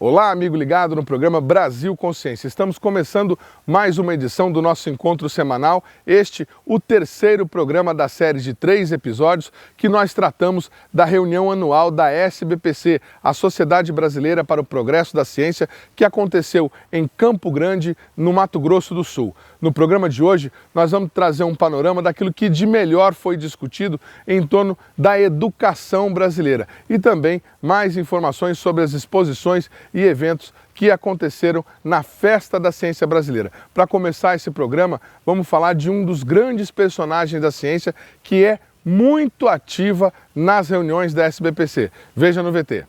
Olá, amigo ligado no programa Brasil Consciência. Estamos começando mais uma edição do nosso encontro semanal. Este, o terceiro programa da série de 3 episódios que nós tratamos da reunião anual da SBPC, a Sociedade Brasileira para o Progresso da Ciência, que aconteceu em Campo Grande, no Mato Grosso do Sul. No programa de hoje, nós vamos trazer um panorama daquilo que de melhor foi discutido em torno da educação brasileira e também mais informações sobre as exposições e eventos que aconteceram na Festa da Ciência Brasileira. Para começar esse programa, vamos falar de um dos grandes personagens da ciência que é muito ativa nas reuniões da SBPC. Veja no VT.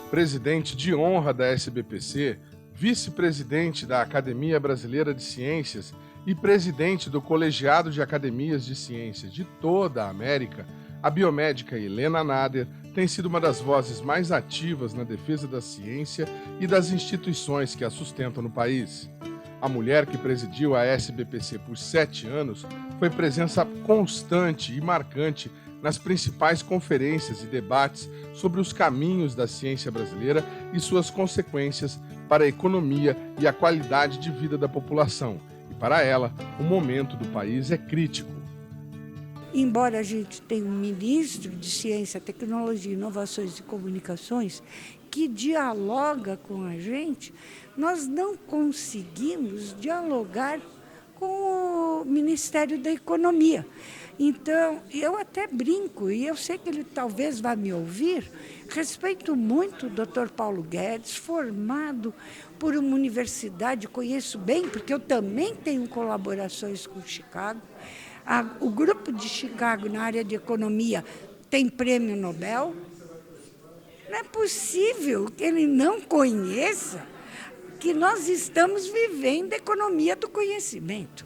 Presidente de honra da SBPC, vice-presidente da Academia Brasileira de Ciências e presidente do Colegiado de Academias de Ciências de toda a América, a biomédica Helena Nader tem sido uma das vozes mais ativas na defesa da ciência e das instituições que a sustentam no país. A mulher que presidiu a SBPC por 7 anos foi presença constante e marcante nas principais conferências e debates sobre os caminhos da ciência brasileira e suas consequências para a economia e a qualidade de vida da população. E para ela, o momento do país é crítico. Embora a gente tenha um ministro de Ciência, Tecnologia, Inovações e Comunicações que dialoga com a gente, nós não conseguimos dialogar com o Ministério da Economia. Então, eu até brinco, e eu sei que ele talvez vá me ouvir, respeito muito o Dr. Paulo Guedes, formado por uma universidade, conheço bem, porque eu também tenho colaborações com Chicago. O grupo de Chicago na área de economia tem prêmio Nobel. Não é possível que ele não conheça que nós estamos vivendo a economia do conhecimento.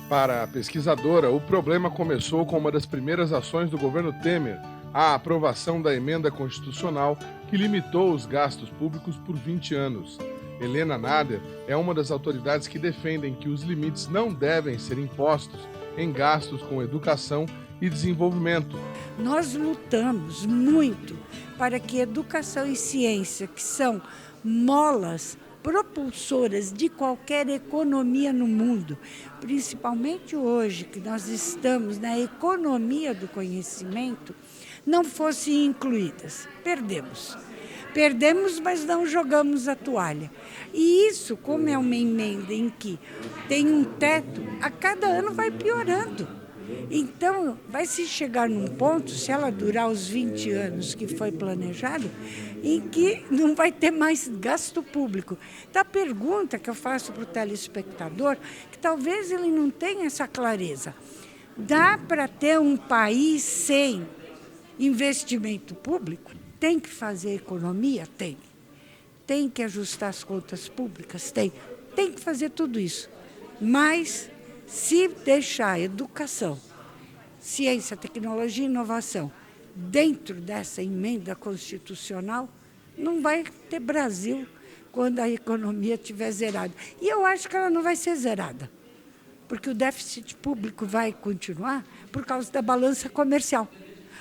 Para a pesquisadora, o problema começou com uma das primeiras ações do governo Temer, a aprovação da emenda constitucional que limitou os gastos públicos por 20 anos. Helena Nader é uma das autoridades que defendem que os limites não devem ser impostos em gastos com educação e desenvolvimento. Nós lutamos muito para que educação e ciência, que são molas propulsoras de qualquer economia no mundo, principalmente hoje que nós estamos na economia do conhecimento, não fossem incluídas. Perdemos, mas não jogamos a toalha. E isso, como é uma emenda em que tem um teto, a cada ano vai piorando. Então, vai se chegar num ponto, se ela durar os 20 anos que foi planejado, em que não vai ter mais gasto público. Então, a pergunta que eu faço para o telespectador, que talvez ele não tenha essa clareza, dá para ter um país sem investimento público? Tem que fazer economia? Tem. Tem que ajustar as contas públicas? Tem. Tem que fazer tudo isso. Mas, se deixar a educação, ciência, tecnologia e inovação dentro dessa emenda constitucional, não vai ter Brasil quando a economia estiver zerada. E eu acho que ela não vai ser zerada, porque o déficit público vai continuar por causa da balança comercial.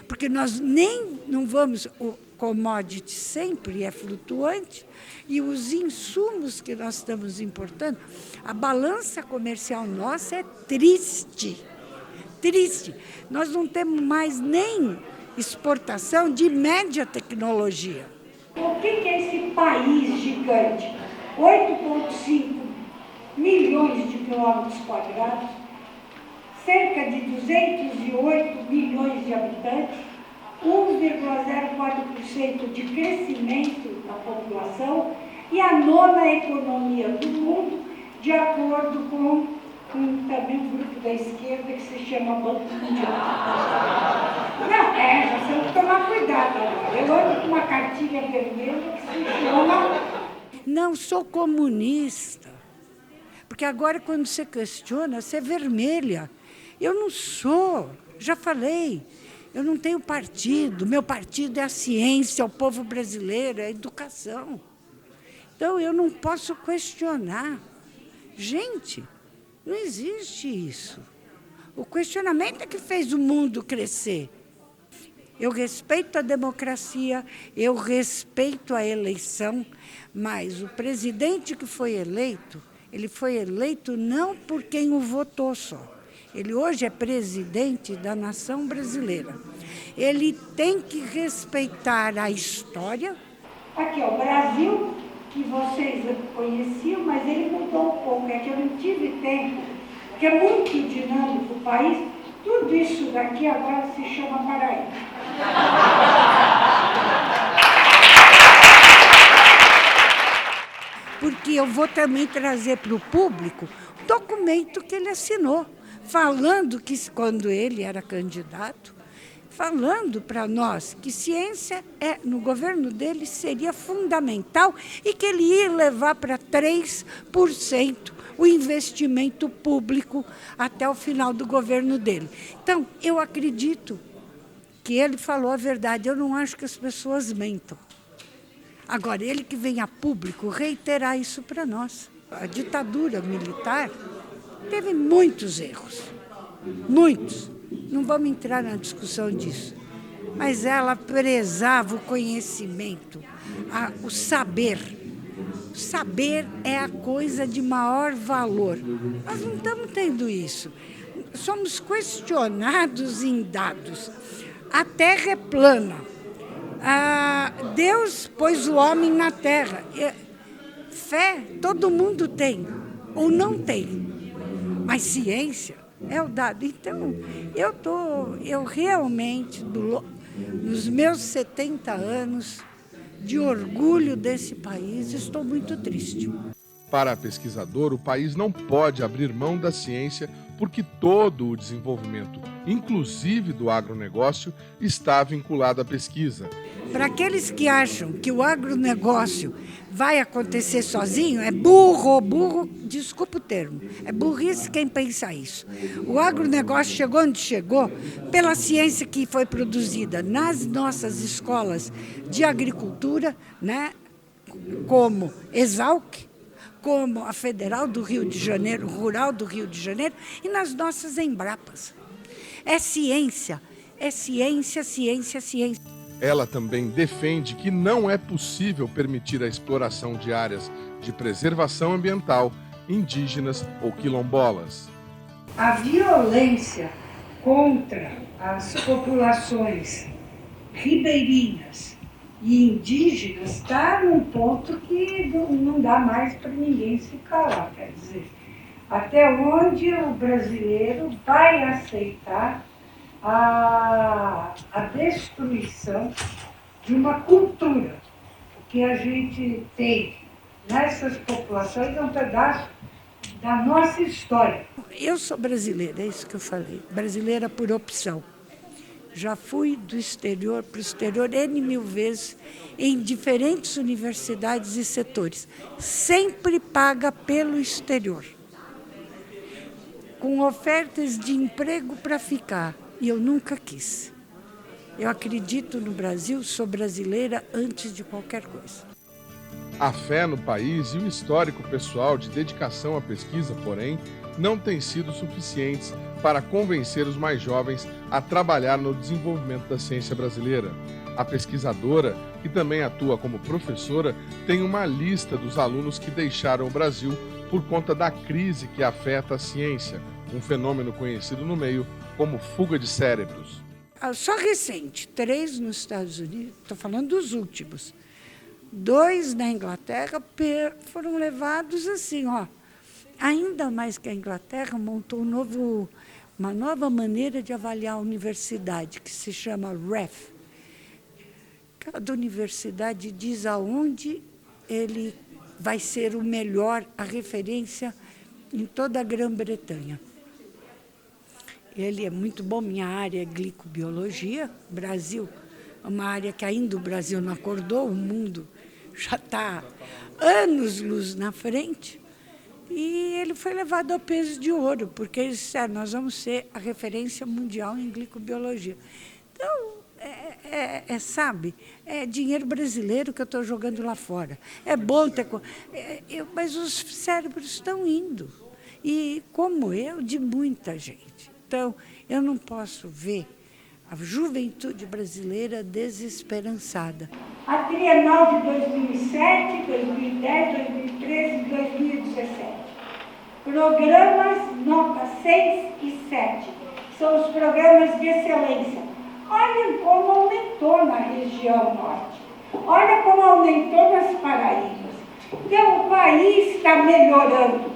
Porque nós não vamos... O commodity sempre é flutuante e os insumos que nós estamos importando, a balança comercial nossa é triste. Triste. Nós não temos mais nem exportação de média tecnologia. O que é esse país gigante? 8,5 milhões de quilômetros quadrados, cerca de 208 milhões de habitantes, 1,04% de crescimento da população e a 9ª economia do mundo, de acordo com também um grupo da esquerda que se chama Banco Mundial. Não, nós temos que tomar cuidado agora. Eu ando com uma cartilha vermelha que se chama... Não sou comunista, porque agora quando você questiona, você é vermelha. Eu não sou, já falei. Eu não tenho partido, meu partido é a ciência, é o povo brasileiro, é a educação. Então, eu não posso questionar. Gente, não existe isso. O questionamento é que fez o mundo crescer. Eu respeito a democracia, eu respeito a eleição, mas o presidente que foi eleito, ele foi eleito não por quem o votou só. Ele hoje é presidente da nação brasileira. Ele tem que respeitar a história. Aqui, ó, o Brasil, que vocês conheciam, mas ele mudou um pouco, é que eu não tive tempo, porque é muito dinâmico o país. Tudo isso daqui agora se chama Paraíba. Porque eu vou também trazer para o público o documento que ele assinou, falando que, quando ele era candidato, falando para nós que ciência no governo dele seria fundamental e que ele ia levar para 3% o investimento público até o final do governo dele. Então, eu acredito que ele falou a verdade. Eu não acho que as pessoas mentam. Agora, ele que vem a público reiterar isso para nós. A ditadura militar teve muitos erros, muitos. Não vamos entrar na discussão disso. Mas ela prezava o conhecimento, o saber. O saber é a coisa de maior valor. Nós não estamos tendo isso. Somos questionados em dados. A Terra é plana. Deus pôs o homem na Terra. Fé todo mundo tem, ou não tem. Mas ciência é o dado. Então, eu realmente, nos meus 70 anos, de orgulho desse país, estou muito triste. Para a pesquisadora, o país não pode abrir mão da ciência porque todo o desenvolvimento, inclusive do agronegócio, está vinculado à pesquisa. Para aqueles que acham que o agronegócio vai acontecer sozinho, é burro, desculpa o termo, é burrice quem pensa isso. O agronegócio chegou onde chegou pela ciência que foi produzida nas nossas escolas de agricultura, né, como Exalc, como a Federal do Rio de Janeiro, Rural do Rio de Janeiro, e nas nossas Embrapas. É ciência, ciência, ciência. Ela também defende que não é possível permitir a exploração de áreas de preservação ambiental, indígenas ou quilombolas. A violência contra as populações ribeirinhas e indígenas está num ponto que não dá mais para ninguém se calar. Quer dizer, até onde o brasileiro vai aceitar a destruição de uma cultura. O que a gente tem nessas populações é um pedaço da nossa história. Eu sou brasileira, é isso que eu falei, brasileira por opção. Já fui do exterior para o exterior N mil vezes, em diferentes universidades e setores. Sempre paga pelo exterior, com ofertas de emprego para ficar. E eu nunca quis. Eu acredito no Brasil, sou brasileira antes de qualquer coisa. A fé no país e o histórico pessoal de dedicação à pesquisa, porém, não têm sido suficientes para convencer os mais jovens a trabalhar no desenvolvimento da ciência brasileira. A pesquisadora, que também atua como professora, tem uma lista dos alunos que deixaram o Brasil por conta da crise que afeta a ciência, um fenômeno conhecido no meio como fuga de cérebros. Só recente, 3 nos Estados Unidos, estou falando dos últimos. 2 na Inglaterra foram levados assim, ó. Ainda mais que a Inglaterra montou uma nova maneira de avaliar a universidade, que se chama REF. Cada universidade diz aonde ele vai ser o melhor, a referência em toda a Grã-Bretanha. Ele é muito bom, minha área é glicobiologia, Brasil, uma área que ainda o Brasil não acordou, o mundo já está anos-luz na frente. E ele foi levado ao peso de ouro, porque eles disseram, nós vamos ser a referência mundial em glicobiologia. Então, sabe, é dinheiro brasileiro que eu estou jogando lá fora. É bom ter... mas os cérebros estão indo. E, como eu, de muita gente. Então, eu não posso ver A juventude brasileira desesperançada. A trienal de 2007, 2010, 2013 e 2017. Programas nota 6 e 7 são os programas de excelência. Olhem como aumentou na região norte. Olha como aumentou nas Paraíbas. Então, o país está melhorando.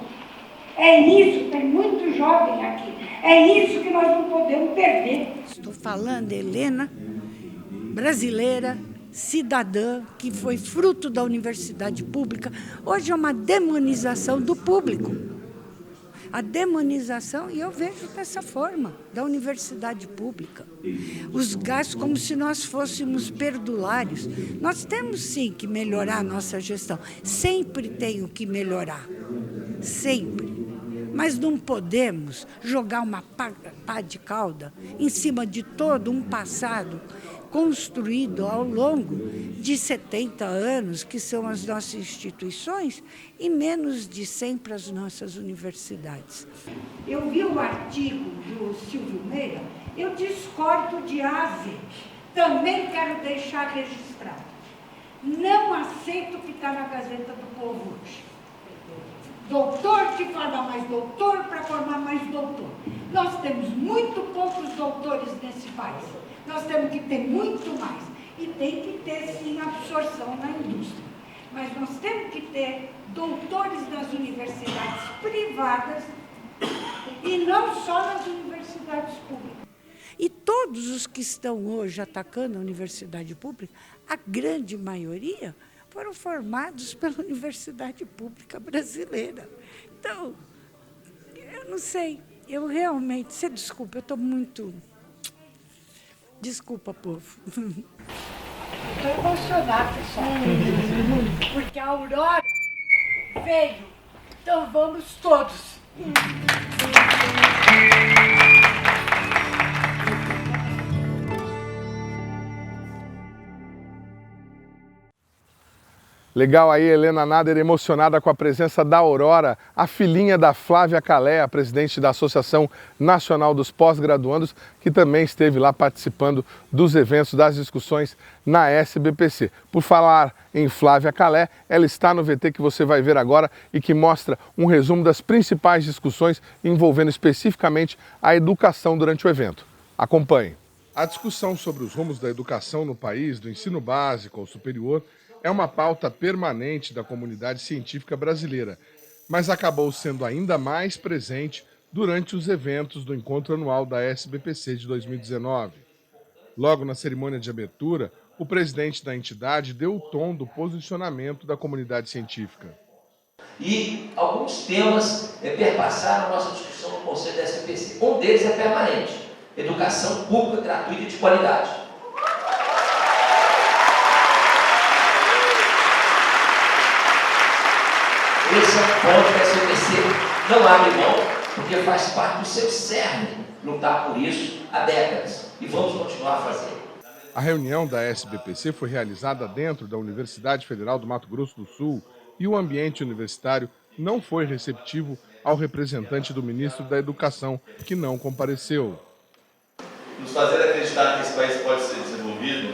É isso, tem muito jovem aqui. É isso que nós não podemos perder. Estou falando, Helena, brasileira, cidadã, que foi fruto da universidade pública. Hoje é uma demonização do público. A demonização, e eu vejo dessa forma, da universidade pública. Os gastos como se nós fôssemos perdulários. Nós temos sim que melhorar a nossa gestão. Sempre tenho que melhorar. Sempre. Mas não podemos jogar uma pá de cauda em cima de todo um passado construído ao longo de 70 anos, que são as nossas instituições, e menos de 100 para as nossas universidades. Eu vi o artigo do Silvio Meira, eu discordo de A a Z. Também quero deixar registrado. Não aceito o que está na Gazeta do Povo hoje. Doutor que forma mais doutor para formar mais doutor. Nós temos muito poucos doutores nesse país. Nós temos que ter muito mais. E tem que ter, sim, absorção na indústria. Mas nós temos que ter doutores nas universidades privadas e não só nas universidades públicas. E todos os que estão hoje atacando a universidade pública, a grande maioria, foram formados pela Universidade Pública Brasileira. Então, eu não sei, eu realmente, você desculpa, eu estou muito... Desculpa, povo. Estou emocionada, pessoal. Porque a Aurora veio. Então vamos todos. Legal aí, Helena Nader, emocionada com a presença da Aurora, a filhinha da Flávia Calé, a presidente da Associação Nacional dos Pós-Graduandos, que também esteve lá participando dos eventos, das discussões na SBPC. Por falar em Flávia Calé, ela está no VT que você vai ver agora e que mostra um resumo das principais discussões envolvendo especificamente a educação durante o evento. Acompanhe. A discussão sobre os rumos da educação no país, do ensino básico ao superior, é uma pauta permanente da comunidade científica brasileira, mas acabou sendo ainda mais presente durante os eventos do encontro anual da SBPC de 2019. Logo na cerimônia de abertura, o presidente da entidade deu o tom do posicionamento da comunidade científica. E alguns temas perpassaram a nossa discussão no Conselho da SBPC. Um deles é permanente: educação pública, gratuita e de qualidade. Esse é um ponto que a SBPC não abre mão, porque faz parte do seu cerne lutar por isso há décadas. E vamos continuar a fazer. A reunião da SBPC foi realizada dentro da Universidade Federal do Mato Grosso do Sul e o ambiente universitário não foi receptivo ao representante do ministro da Educação, que não compareceu. Nos fazer acreditar que esse país pode ser desenvolvido,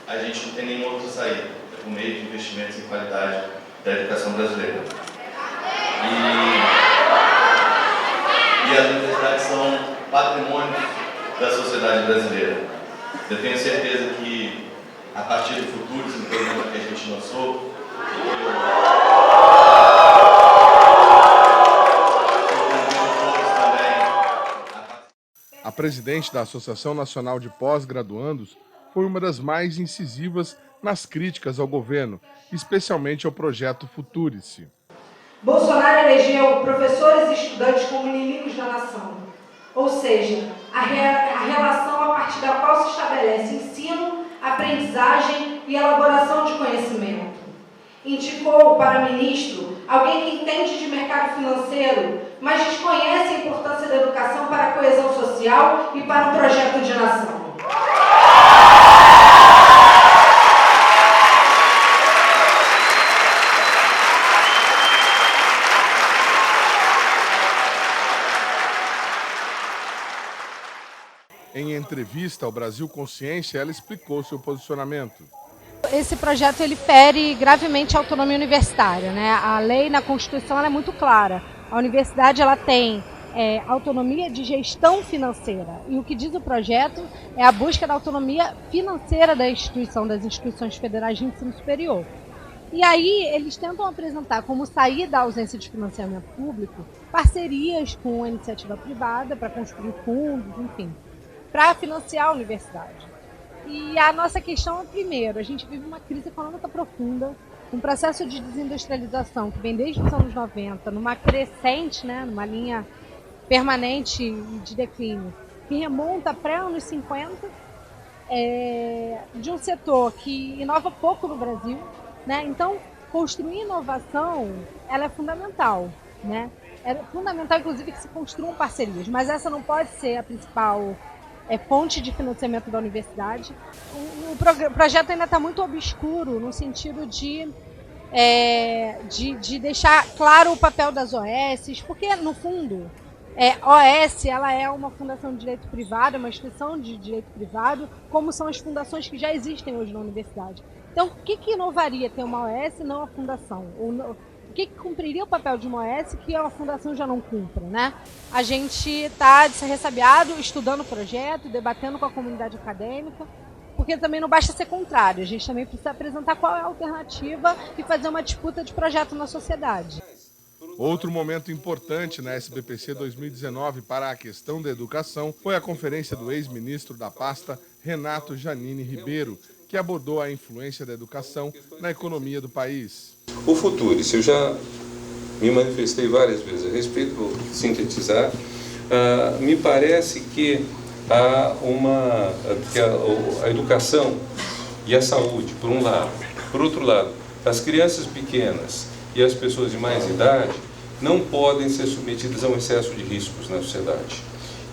a gente não tem nenhuma outra saída, é por meio de investimentos em qualidade da educação brasileira. E as universidades são patrimônio da sociedade brasileira. Eu tenho certeza que, a partir do futuro, esse programa que a gente lançou, A presidente da Associação Nacional de Pós-Graduandos foi uma das mais incisivas nas críticas ao governo, especialmente ao projeto Futurice. Bolsonaro elegeu professores e estudantes como inimigos da nação, ou seja, a relação a partir da qual se estabelece ensino, aprendizagem e elaboração de conhecimento. Indicou para ministro alguém que entende de mercado financeiro, mas desconhece a importância da educação para a coesão social e para o projeto de nação. Em entrevista ao Brasil Consciência, ela explicou seu posicionamento. Esse projeto ele fere gravemente a autonomia universitária, né? A lei na Constituição ela é muito clara. A universidade ela tem autonomia de gestão financeira. E o que diz o projeto é a busca da autonomia financeira das instituições federais de ensino superior. E aí eles tentam apresentar como saída da ausência de financiamento público parcerias com a iniciativa privada para construir fundos, enfim, para financiar a universidade. E a nossa questão é, primeiro, a gente vive uma crise econômica profunda, um processo de desindustrialização que vem desde os anos 90, numa crescente, né, numa linha permanente de declínio, que remonta pré-anos 50, de um setor que inova pouco no Brasil, né? Então, construir inovação ela é fundamental, né? É fundamental, inclusive, que se construam parcerias, mas essa não pode ser a principal fonte de financiamento da universidade. O projeto ainda está muito obscuro no sentido de deixar claro o papel das OS, porque, no fundo, OS ela é uma fundação de direito privado, uma instituição de direito privado, como são as fundações que já existem hoje na universidade. Então, o que inovaria ter uma OS e não a fundação? O que cumpriria o papel de uma OS que a fundação já não cumpre, né? A gente está ressabiado, estudando o projeto, debatendo com a comunidade acadêmica, porque também não basta ser contrário, a gente também precisa apresentar qual é a alternativa e fazer uma disputa de projeto na sociedade. Outro momento importante na SBPC 2019 para a questão da educação foi a conferência do ex-ministro da pasta, Renato Janine Ribeiro, que abordou a influência da educação na economia do país. O Futuris, eu já me manifestei várias vezes a respeito, vou sintetizar, me parece que a educação e a saúde, por um lado, por outro lado, as crianças pequenas e as pessoas de mais idade não podem ser submetidas a um excesso de riscos na sociedade.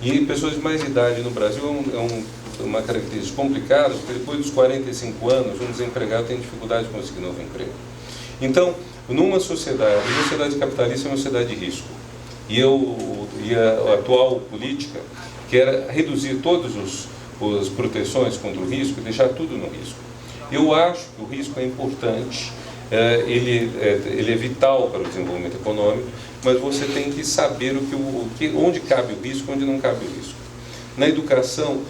E pessoas de mais idade no Brasil é uma característica complicada, porque depois dos 45 anos, um desempregado tem dificuldade de conseguir novo emprego. Então, numa sociedade capitalista é uma sociedade de risco. E a atual política quer reduzir todas as proteções contra o risco e deixar tudo no risco. Eu acho que o risco é importante, ele é vital para o desenvolvimento econômico, mas você tem que saber onde cabe o risco e onde não cabe o risco. Na educação,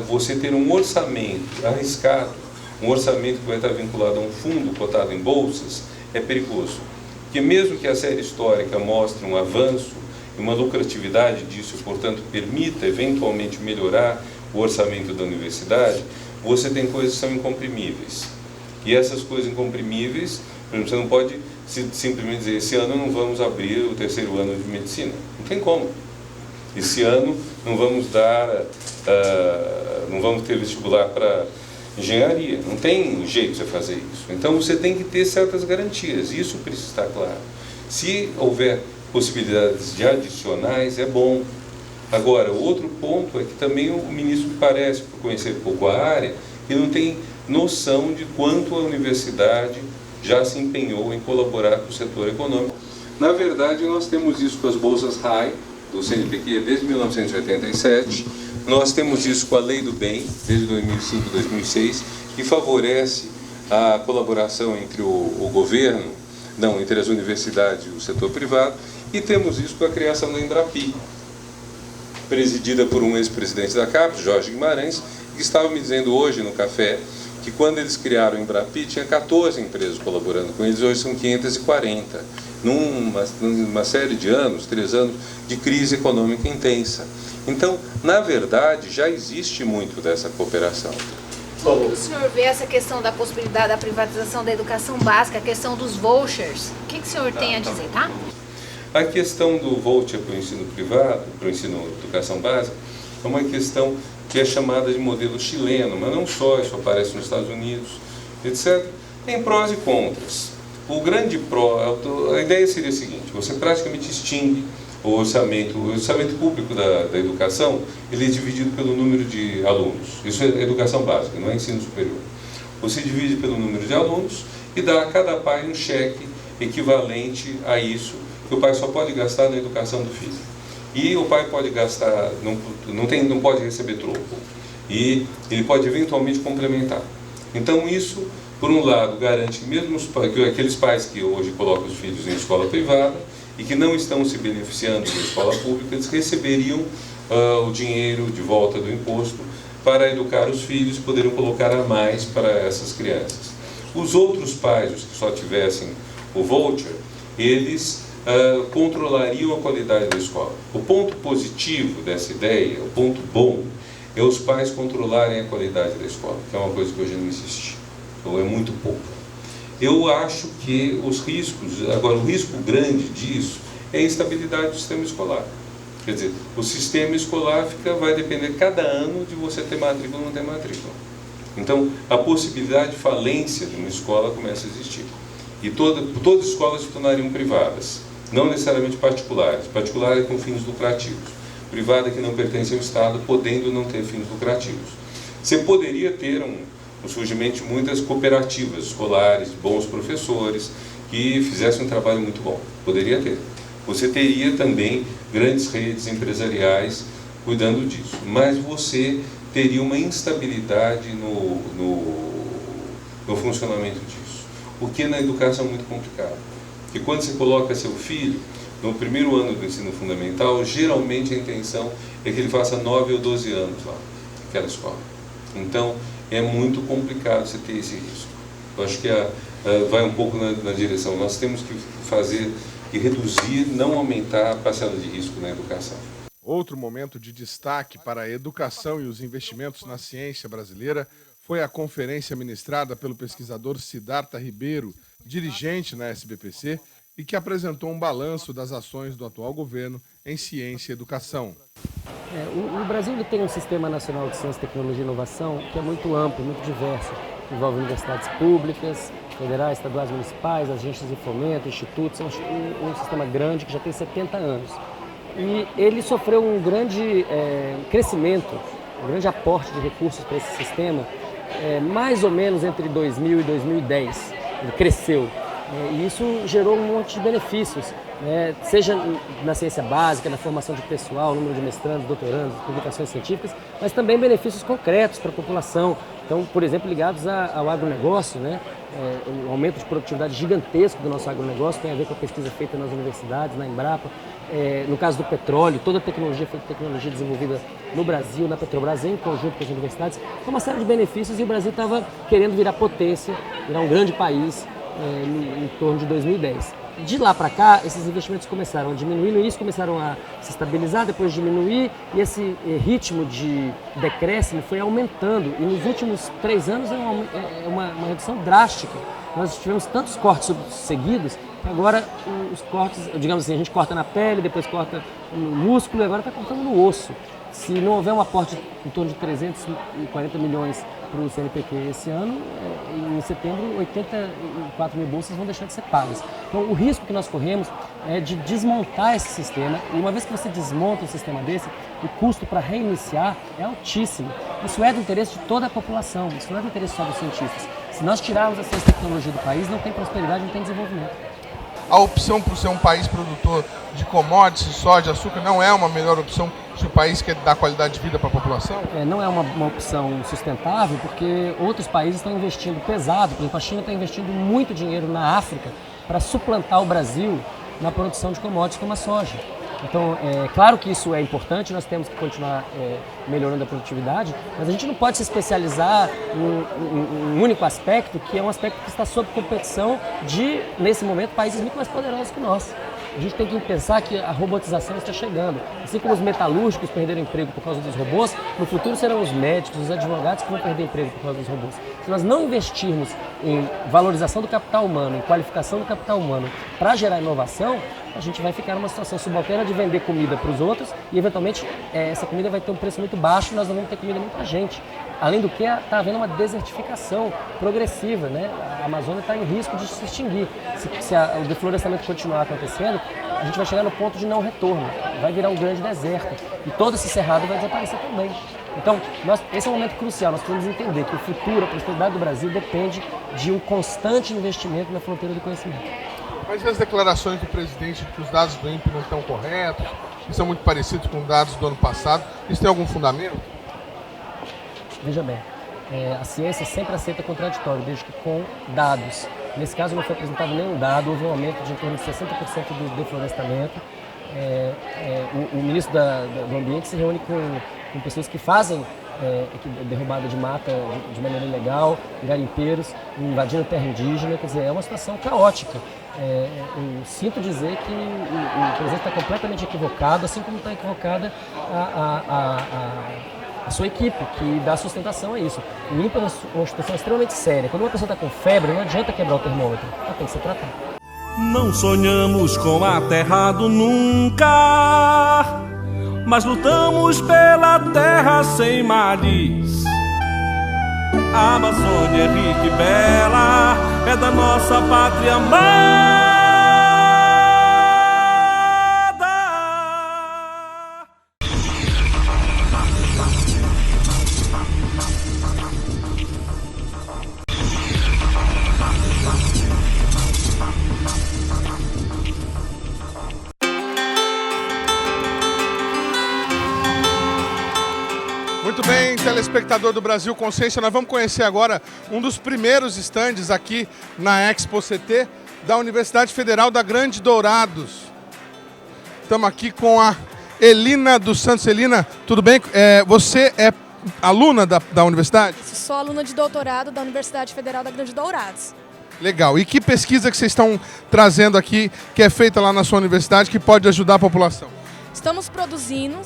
você ter um orçamento arriscado, um orçamento que vai estar vinculado a um fundo cotado em bolsas, é perigoso. Porque mesmo que a série histórica mostre um avanço e uma lucratividade disso, portanto, permita eventualmente melhorar o orçamento da universidade, você tem coisas que são incomprimíveis. E essas coisas incomprimíveis, por exemplo, você não pode simplesmente dizer, esse ano não vamos abrir o terceiro ano de medicina. Não tem como. Esse ano não vamos não vamos ter vestibular para engenharia. Não tem jeito de você fazer isso. Então você tem que ter certas garantias. Isso precisa estar claro. Se houver possibilidades de adicionais, é bom. Agora, o outro ponto é que também o ministro parece, por conhecer pouco a área, e não tem noção de quanto a universidade já se empenhou em colaborar com o setor econômico. Na verdade, nós temos isso com as bolsas RAI, do CNPq, desde 1987. Nós temos isso com a Lei do Bem, desde 2005 e 2006, que favorece a colaboração entre o governo, entre as universidades e o setor privado, e temos isso com a criação da Embrapi, presidida por um ex-presidente da CAPES, Jorge Guimarães, que estava me dizendo hoje no café que quando eles criaram o Embrapi tinha 14 empresas colaborando com eles, hoje são 540, numa série de anos, 3 anos, de crise econômica intensa. Então, na verdade, já existe muito dessa cooperação. Como o senhor vê essa questão da possibilidade da privatização da educação básica, a questão dos vouchers? O que o senhor tem a dizer, tá? A questão do voucher para o ensino privado, para o ensino de educação básica, é uma questão que é chamada de modelo chileno, mas não só, isso aparece nos Estados Unidos, etc. Tem prós e contras. O grande pró, a ideia seria a seguinte, você praticamente extingue o orçamento público da educação, ele é dividido pelo número de alunos. Isso é educação básica, não é ensino superior. Você divide pelo número de alunos e dá a cada pai um cheque equivalente a isso, que o pai só pode gastar na educação do filho. E o pai pode gastar, não pode receber troco, e ele pode eventualmente complementar. Então isso, por um lado, garante que mesmo que aqueles pais que hoje colocam os filhos em escola privada e que não estão se beneficiando da escola pública, eles receberiam o dinheiro de volta do imposto para educar os filhos e poderiam colocar a mais para essas crianças. Os outros pais, os que só tivessem o voucher, eles controlariam a qualidade da escola. O ponto positivo dessa ideia, o ponto bom, é os pais controlarem a qualidade da escola, que é uma coisa que hoje não existe, ou é muito pouco. Eu acho que os riscos, agora o risco grande disso é a instabilidade do sistema escolar. Quer dizer, o sistema escolar vai depender cada ano de você ter matrícula ou não ter matrícula. Então, a possibilidade de falência de uma escola começa a existir. E todas as escolas se tornariam privadas, não necessariamente particulares. Particulares com fins lucrativos. Privada que não pertence ao Estado, podendo não ter fins lucrativos. Você poderia ter o surgimento de muitas cooperativas escolares, bons professores, que fizessem um trabalho muito bom. Poderia ter. Você teria também grandes redes empresariais cuidando disso. Mas você teria uma instabilidade no funcionamento disso. O que na educação é muito complicado. Porque quando você coloca seu filho no primeiro ano do ensino fundamental, geralmente a intenção é que ele faça 9 ou 12 anos lá, naquela escola. Então, é muito complicado você ter esse risco. Eu acho que vai um pouco na direção. Nós temos que fazer e reduzir, não aumentar a parcela de risco na educação. Outro momento de destaque para a educação e os investimentos na ciência brasileira foi a conferência ministrada pelo pesquisador Siddhartha Ribeiro, dirigente na SBPC, e que apresentou um balanço das ações do atual governo em ciência e educação. O Brasil ele tem um sistema nacional de ciência, tecnologia e inovação que é muito amplo, muito diverso. Envolve universidades públicas, federais, estaduais, municipais, agências de fomento, institutos. É um sistema grande que já tem 70 anos. E ele sofreu um grande crescimento, um grande aporte de recursos para esse sistema, mais ou menos entre 2000 e 2010. Ele cresceu. E isso gerou um monte de benefícios, seja na ciência básica, na formação de pessoal, número de mestrandos, doutorandos, publicações científicas, mas também benefícios concretos para a população. Então, por exemplo, ligados ao agronegócio, o aumento de produtividade gigantesco do nosso agronegócio tem a ver com a pesquisa feita nas universidades, na Embrapa. No caso do petróleo, toda a tecnologia foi tecnologia desenvolvida no Brasil, na Petrobras, em conjunto com as universidades. Foi uma série de benefícios e o Brasil estava querendo virar potência, virar um grande país, em torno de 2010. De lá para cá, esses investimentos começaram a diminuir, no início começaram a se estabilizar, depois diminuir, e esse ritmo de decréscimo foi aumentando. E nos últimos 3 anos é uma redução drástica. Nós tivemos tantos cortes seguidos, que agora os cortes, digamos assim, a gente corta na pele, depois corta no músculo, e agora está cortando no osso. Se não houver um aporte em torno de 340 milhões para o CNPq esse ano, em setembro, 84 mil bolsas vão deixar de ser pagas. Então, o risco que nós corremos é de desmontar esse sistema, e uma vez que você desmonta um sistema desse, o custo para reiniciar é altíssimo. Isso é do interesse de toda a população, isso não é do interesse só dos cientistas. Se nós tirarmos a ciência e tecnologia do país, não tem prosperidade, não tem desenvolvimento. A opção por ser um país produtor de commodities, soja, açúcar, não é uma melhor opção se o país quer dar qualidade de vida para a população? Não é uma opção sustentável, porque outros países estão investindo pesado. Por exemplo, a China está investindo muito dinheiro na África para suplantar o Brasil na produção de commodities como a soja. Então, é claro que isso é importante, nós temos que continuar melhorando a produtividade, mas a gente não pode se especializar em um único aspecto, que é um aspecto que está sob competição de, nesse momento, países muito mais poderosos que nós. A gente tem que pensar que a robotização está chegando. Assim como os metalúrgicos perderam emprego por causa dos robôs, no futuro serão os médicos, os advogados que vão perder emprego por causa dos robôs. Se nós não investirmos em valorização do capital humano, em qualificação do capital humano para gerar inovação, a gente vai ficar numa situação subalterna de vender comida para os outros e, eventualmente, essa comida vai ter um preço muito baixo e nós não vamos ter comida nem para a gente. Além do que, está havendo uma desertificação progressiva, A Amazônia está em risco de se extinguir. Se o deflorestamento continuar acontecendo, a gente vai chegar no ponto de não retorno, vai virar um grande deserto e todo esse cerrado vai desaparecer também. Então, esse é um momento crucial, nós precisamos entender que o futuro, a prosperidade do Brasil depende de um constante investimento na fronteira do conhecimento. Mas e as declarações do presidente de que os dados do INPE não estão corretos, que são muito parecidos com dados do ano passado. Isso tem algum fundamento? Veja bem, a ciência sempre aceita contraditório, desde que com dados. Nesse caso não foi apresentado nenhum dado, houve um aumento de em torno de 60% do deflorestamento. O ministro do Ambiente se reúne com pessoas que fazem derrubada de mata de maneira ilegal, garimpeiros invadindo terra indígena, quer dizer, é uma situação caótica. Eu sinto dizer que o presidente está completamente equivocado, assim como está equivocada a sua equipe, que dá sustentação a isso. O INPE é uma situação extremamente séria. Quando uma pessoa está com febre, não adianta quebrar o termômetro, ela tem que ser tratada. Não sonhamos com aterrado nunca, mas lutamos pela terra sem males. A Amazônia é rica e bela, é da nossa pátria amada. Muito bem, telespectador do Brasil Consciência, nós vamos conhecer agora um dos primeiros estandes aqui na Expo CT da Universidade Federal da Grande Dourados. Estamos aqui com a Elina dos Santos. Elina, tudo bem? Você é aluna da universidade? Sou aluna de doutorado da Universidade Federal da Grande Dourados. Legal. E que pesquisa que vocês estão trazendo aqui, que é feita lá na sua universidade, que pode ajudar a população? Estamos produzindo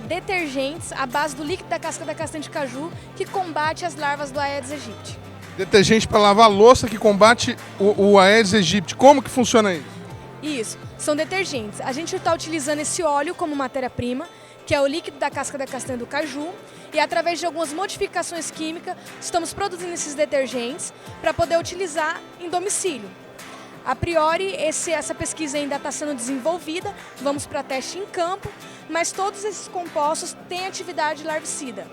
detergentes à base do líquido da casca da castanha de caju que combate as larvas do Aedes aegypti. Detergente para lavar louça que combate o Aedes aegypti. Como que funciona isso? Isso, são detergentes. A gente está utilizando esse óleo como matéria-prima, que é o líquido da casca da castanha do caju, e através de algumas modificações químicas, estamos produzindo esses detergentes para poder utilizar em domicílio. A priori, essa pesquisa ainda está sendo desenvolvida, vamos para teste em campo, mas todos esses compostos têm atividade larvicida.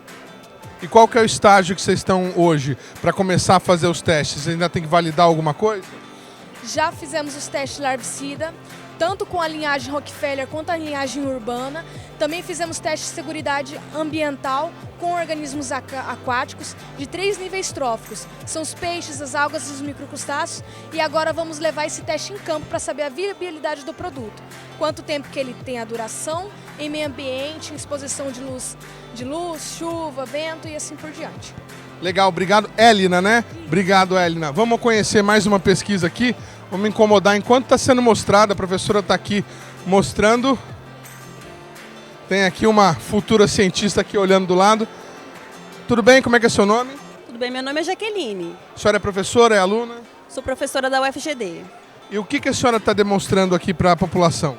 E qual que é o estágio que vocês estão hoje para começar a fazer os testes? Ainda tem que validar alguma coisa? Já fizemos os testes larvicida, tanto com a linhagem Rockefeller quanto a linhagem urbana. Também fizemos testes de seguridade ambiental com organismos aquáticos de 3 níveis tróficos. São os peixes, as algas e os microcrustáceos. E agora vamos levar esse teste em campo para saber a viabilidade do produto. Quanto tempo que ele tem a duração em meio ambiente, em exposição de luz, chuva, vento e assim por diante. Legal, obrigado. Elina, né? Obrigado, Elina. Vamos conhecer mais uma pesquisa aqui. Vamos incomodar enquanto está sendo mostrada. A professora está aqui mostrando. Tem aqui uma futura cientista aqui olhando do lado. Tudo bem? Como é que é seu nome? Tudo bem, meu nome é Jaqueline. A senhora é professora, é aluna? Sou professora da UFGD. E o que a senhora está demonstrando aqui para a população?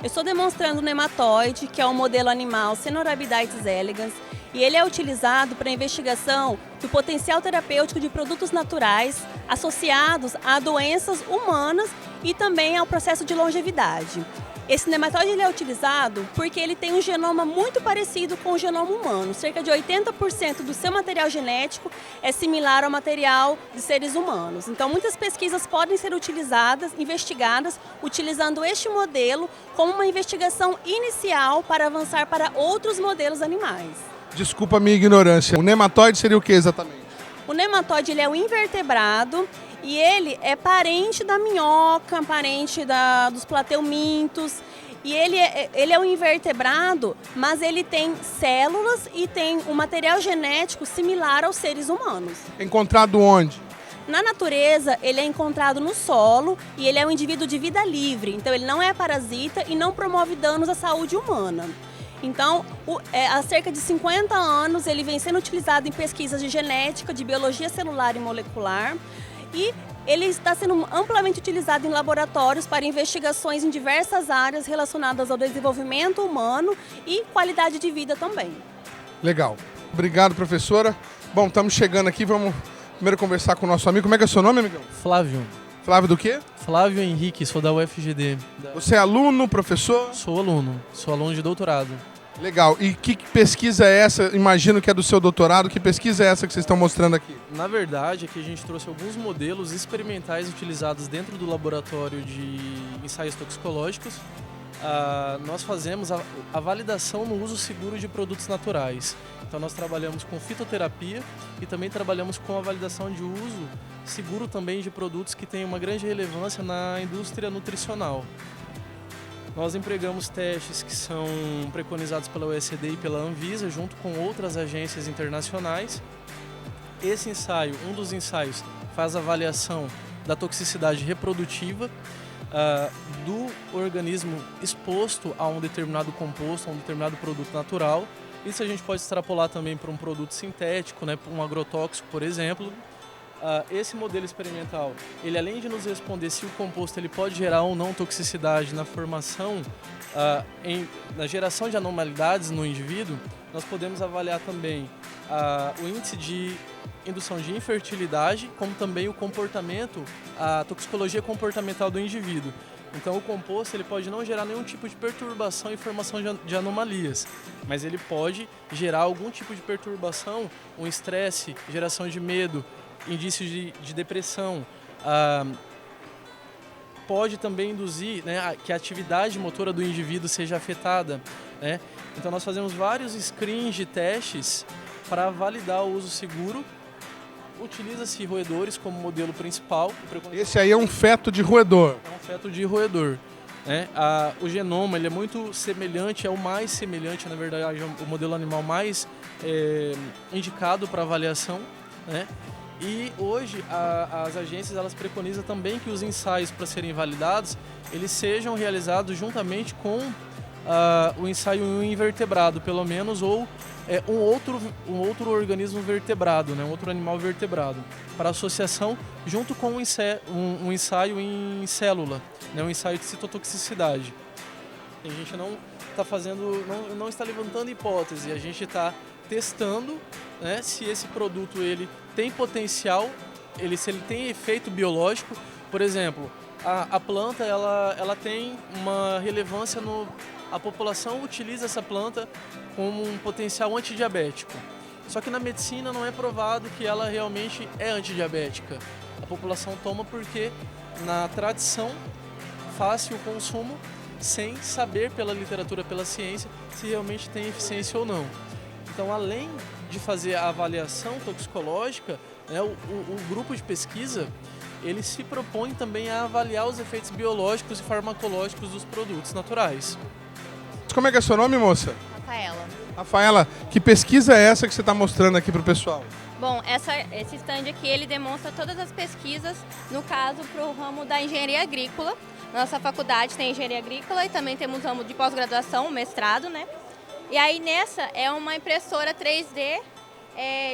Eu estou demonstrando o nematóide, que é um modelo animal Caenorhabditis elegans, e ele é utilizado para a investigação do potencial terapêutico de produtos naturais associados a doenças humanas e também ao processo de longevidade. Esse nematóide ele é utilizado porque ele tem um genoma muito parecido com o genoma humano. Cerca de 80% do seu material genético é similar ao material de seres humanos. Então, muitas pesquisas podem ser utilizadas, investigadas, utilizando este modelo como uma investigação inicial para avançar para outros modelos animais. Desculpa a minha ignorância. O nematóide seria o que exatamente? O nematóide ele é um invertebrado e ele é parente da minhoca, parente dos plateumintos. E ele é um invertebrado, mas ele tem células e tem um material genético similar aos seres humanos. Encontrado onde? Na natureza, ele é encontrado no solo e ele é um indivíduo de vida livre. Então, ele não é parasita e não promove danos à saúde humana. Então, há cerca de 50 anos, ele vem sendo utilizado em pesquisas de genética, de biologia celular e molecular. E ele está sendo amplamente utilizado em laboratórios para investigações em diversas áreas relacionadas ao desenvolvimento humano e qualidade de vida também. Legal. Obrigado, professora. Bom, estamos chegando aqui, vamos primeiro conversar com o nosso amigo. Como é que é o seu nome, amigão? Flávio. Flávio do quê? Flávio Henrique, sou da UFGD. Você é aluno, professor? Sou aluno de doutorado. Legal. E que pesquisa é essa? Imagino que é do seu doutorado. Que pesquisa é essa que vocês estão mostrando aqui? Na verdade, aqui a gente trouxe alguns modelos experimentais utilizados dentro do laboratório de ensaios toxicológicos nós fazemos a validação no uso seguro de produtos naturais. Então nós trabalhamos com fitoterapia e também trabalhamos com a validação de uso seguro também de produtos que têm uma grande relevância na indústria nutricional. Nós empregamos testes que são preconizados pela OECD e pela Anvisa, junto com outras agências internacionais. Esse ensaio, um dos ensaios, faz a avaliação da toxicidade reprodutiva do organismo exposto a um determinado composto, a um determinado produto natural. Isso a gente pode extrapolar também para um produto sintético, né, para um agrotóxico, por exemplo. Esse modelo experimental, ele além de nos responder se o composto ele pode gerar ou não toxicidade na formação, na geração de anormalidades no indivíduo, nós podemos avaliar também o índice de indução de infertilidade, como também o comportamento, a toxicologia comportamental do indivíduo. Então o composto ele pode não gerar nenhum tipo de perturbação e formação de anomalias, mas ele pode gerar algum tipo de perturbação, um estresse, geração de medo, indícios de depressão, pode também induzir, né, que a atividade motora do indivíduo seja afetada, né? Então nós fazemos vários screens de testes para validar o uso seguro. Utiliza-se roedores como modelo principal. Esse aí é um feto de roedor. É um feto de roedor, né? O genoma ele é muito semelhante, é o mais semelhante, na verdade, o modelo animal mais indicado para avaliação, né? E hoje as agências elas preconizam também que os ensaios para serem validados eles sejam realizados juntamente com o ensaio em um invertebrado, pelo menos, ou um outro organismo vertebrado, né, um outro animal vertebrado, para associação junto com um ensaio em célula, né, um ensaio de citotoxicidade. A gente não está fazendo, não está levantando hipótese, a gente está testando, né, se esse produto ele tem potencial, se ele tem efeito biológico. Por exemplo, a planta ela tem uma relevância a população utiliza essa planta como um potencial antidiabético. Só que na medicina não é provado que ela realmente é antidiabética. A população toma porque na tradição faz-se o consumo sem saber pela literatura, pela ciência, se realmente tem eficiência ou não. Então, além de fazer a avaliação toxicológica, né, o grupo de pesquisa ele se propõe também a avaliar os efeitos biológicos e farmacológicos dos produtos naturais. Como é que é seu nome, moça? Rafaela. Rafaela, que pesquisa é essa que você está mostrando aqui para o pessoal? Bom, esse stand aqui ele demonstra todas as pesquisas, no caso, para o ramo da engenharia agrícola. Nossa faculdade tem engenharia agrícola e também temos ramo de pós-graduação, mestrado, né? E aí nessa é uma impressora 3D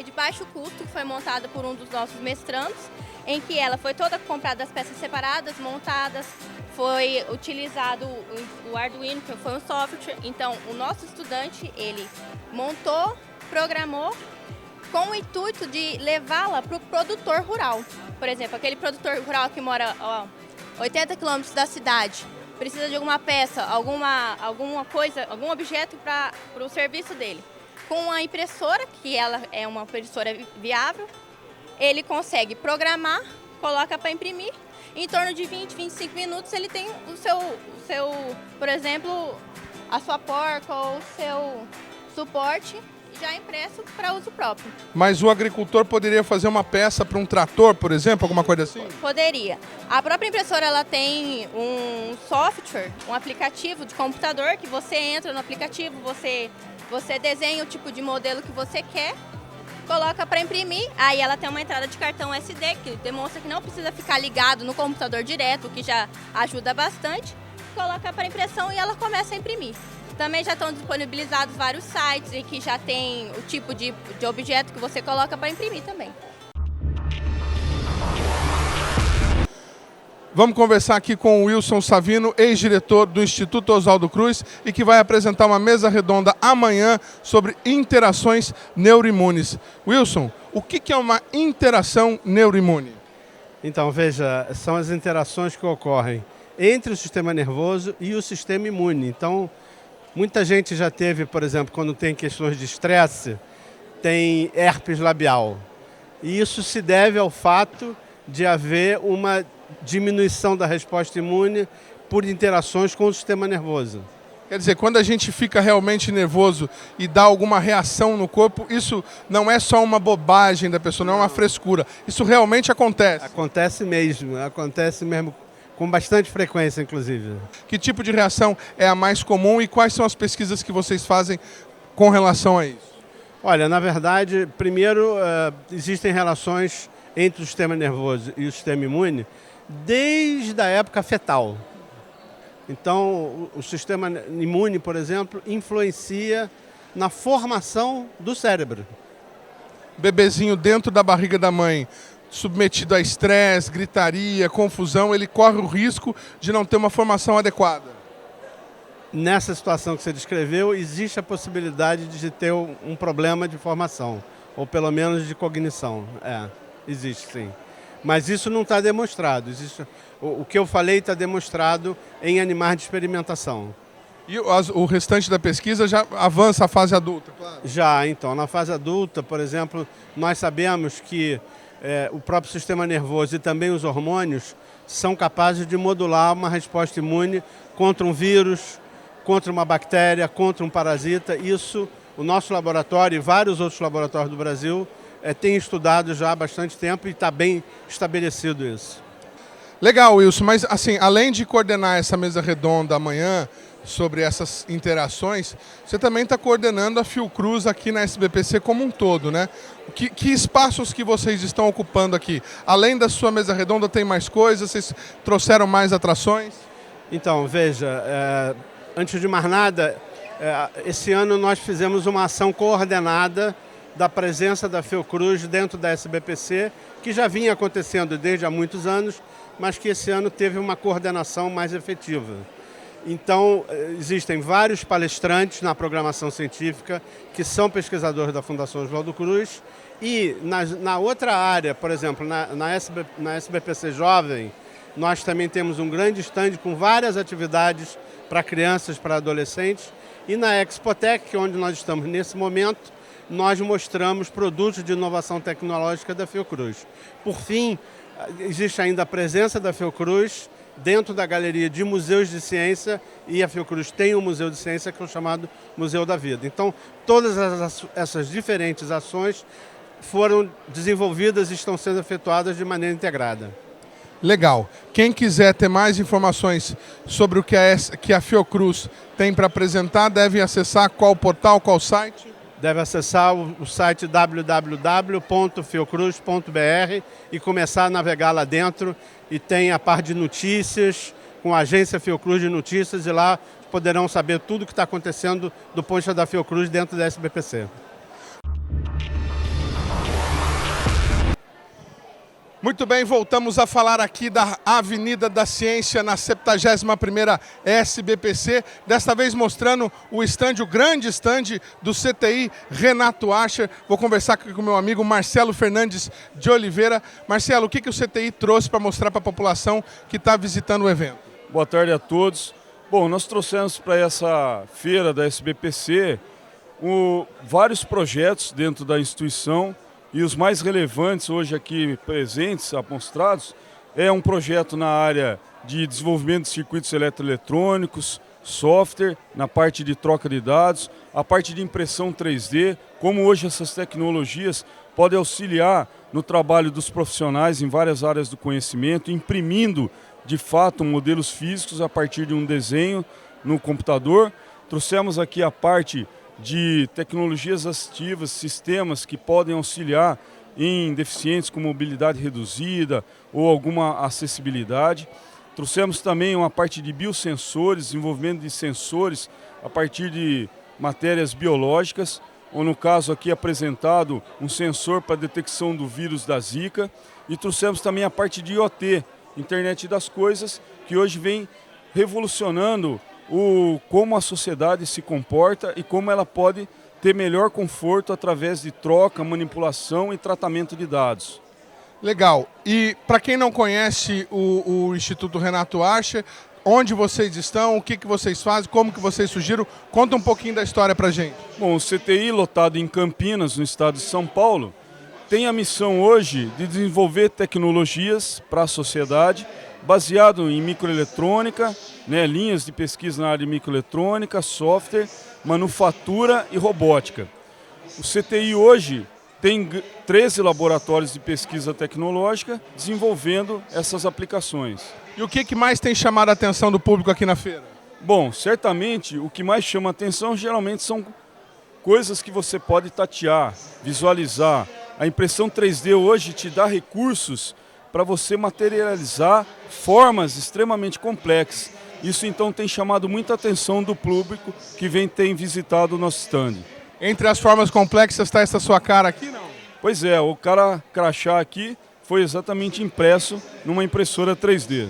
de baixo custo, que foi montada por um dos nossos mestrandos, em que ela foi toda comprada as peças separadas, montadas, foi utilizado o Arduino, que foi um software. Então o nosso estudante, ele montou, programou, com o intuito de levá-la para o produtor rural. Por exemplo, aquele produtor rural que mora 80 quilômetros da cidade, precisa de alguma peça, alguma coisa, algum objeto para o serviço dele. Com a impressora, que ela é uma impressora viável, ele consegue programar, coloca para imprimir, em torno de 20, 25 minutos ele tem o seu, por exemplo, a sua porca ou o seu suporte já impresso para uso próprio. Mas o agricultor poderia fazer uma peça para um trator, por exemplo, alguma coisa assim? Poderia. A própria impressora ela tem um software, um aplicativo de computador que você entra no aplicativo, você desenha o tipo de modelo que você quer, coloca para imprimir, aí ela tem uma entrada de cartão SD que demonstra que não precisa ficar ligado no computador direto, o que já ajuda bastante, coloca para impressão e ela começa a imprimir. Também já estão disponibilizados vários sites em que já tem o tipo de objeto que você coloca para imprimir também. Vamos conversar aqui com o Wilson Savino, ex-diretor do Instituto Oswaldo Cruz, e que vai apresentar uma mesa redonda amanhã sobre interações neuroimunes. Wilson, o que é uma interação neuroimune? Então, veja, são as interações que ocorrem entre o sistema nervoso e o sistema imune. Então, muita gente já teve, por exemplo, quando tem questões de estresse, tem herpes labial. E isso se deve ao fato de haver uma diminuição da resposta imune por interações com o sistema nervoso. Quer dizer, quando a gente fica realmente nervoso e dá alguma reação no corpo, isso não é só uma bobagem da pessoa, não é uma frescura. Isso realmente acontece. Acontece mesmo com bastante frequência, inclusive. Que tipo de reação é a mais comum e quais são as pesquisas que vocês fazem com relação a isso? Olha, na verdade, primeiro, existem relações entre o sistema nervoso e o sistema imune desde a época fetal. Então, o sistema imune, por exemplo, influencia na formação do cérebro. Bebezinho dentro da barriga da mãe, submetido a estresse, gritaria, confusão, ele corre o risco de não ter uma formação adequada. Nessa situação que você descreveu, existe a possibilidade de ter um problema de formação, ou pelo menos de cognição. Existe sim. Mas isso não está demonstrado. O que eu falei está demonstrado em animais de experimentação. E o restante da pesquisa já avança a fase adulta? Claro. Já, então. Na fase adulta, por exemplo, nós sabemos que o próprio sistema nervoso e também os hormônios são capazes de modular uma resposta imune contra um vírus, contra uma bactéria, contra um parasita. Isso, o nosso laboratório e vários outros laboratórios do Brasil têm estudado já há bastante tempo e está bem estabelecido isso. Legal, Wilson, mas assim, além de coordenar essa mesa redonda amanhã sobre essas interações, você também está coordenando a Fiocruz aqui na SBPC como um todo, né? Que espaços que vocês estão ocupando aqui? Além da sua mesa redonda, tem mais coisas? Vocês trouxeram mais atrações? Então, veja, antes de mais nada, esse ano nós fizemos uma ação coordenada da presença da Fiocruz dentro da SBPC, que já vinha acontecendo desde há muitos anos, mas que esse ano teve uma coordenação mais efetiva. Então, existem vários palestrantes na programação científica que são pesquisadores da Fundação Oswaldo Cruz e na outra área, por exemplo, na SBPC Jovem, nós também temos um grande stand com várias atividades para crianças, para adolescentes, e na Expotec, onde nós estamos nesse momento, nós mostramos produtos de inovação tecnológica da Fiocruz. Por fim, existe ainda a presença da Fiocruz dentro da galeria de museus de ciência, e a Fiocruz tem um museu de ciência que é o chamado Museu da Vida. Então, todas essas diferentes ações foram desenvolvidas e estão sendo efetuadas de maneira integrada. Legal. Quem quiser ter mais informações sobre o que a Fiocruz tem para apresentar, deve acessar qual portal, qual site? Deve acessar o site www.fiocruz.br e começar a navegar lá dentro. E tem a parte de notícias, com a agência Fiocruz de Notícias, e lá poderão saber tudo o que está acontecendo do ponto de vista da Fiocruz dentro da SBPC. Muito bem, voltamos a falar aqui da Avenida da Ciência, na 71ª SBPC, desta vez mostrando o grande stand do CTI Renato Ascher. Vou conversar aqui com o meu amigo Marcelo Fernandes de Oliveira. Marcelo, o que o CTI trouxe para mostrar para a população que está visitando o evento? Boa tarde a todos. Bom, nós trouxemos para essa feira da SBPC vários projetos dentro da instituição. E os mais relevantes hoje aqui presentes, mostrados, é um projeto na área de desenvolvimento de circuitos eletroeletrônicos, software, na parte de troca de dados, a parte de impressão 3D, como hoje essas tecnologias podem auxiliar no trabalho dos profissionais em várias áreas do conhecimento, imprimindo de fato modelos físicos a partir de um desenho no computador. Trouxemos aqui a parte de tecnologias assistivas, sistemas que podem auxiliar em deficientes com mobilidade reduzida ou alguma acessibilidade. Trouxemos também uma parte de biosensores, desenvolvimento de sensores a partir de matérias biológicas, ou no caso aqui apresentado um sensor para detecção do vírus da Zika. E trouxemos também a parte de IoT, Internet das Coisas, que hoje vem revolucionando como a sociedade se comporta e como ela pode ter melhor conforto através de troca, manipulação e tratamento de dados. Legal. E para quem não conhece o Instituto Renato Ascher, onde vocês estão, o que vocês fazem, como que vocês surgiram? Conta um pouquinho da história para a gente. Bom, o CTI, lotado em Campinas, no estado de São Paulo, tem a missão hoje de desenvolver tecnologias para a sociedade baseado em microeletrônica, né, linhas de pesquisa na área de microeletrônica, software, manufatura e robótica. O CTI hoje tem 13 laboratórios de pesquisa tecnológica desenvolvendo essas aplicações. E o que mais tem chamado a atenção do público aqui na feira? Bom, certamente o que mais chama a atenção geralmente são coisas que você pode tatear, visualizar. A impressão 3D hoje te dá recursos para você materializar formas extremamente complexas. Isso então tem chamado muita atenção do público que tem visitado o nosso stand. Entre as formas complexas está essa sua cara aqui, não? Pois é, o cara crachá aqui foi exatamente impresso numa impressora 3D.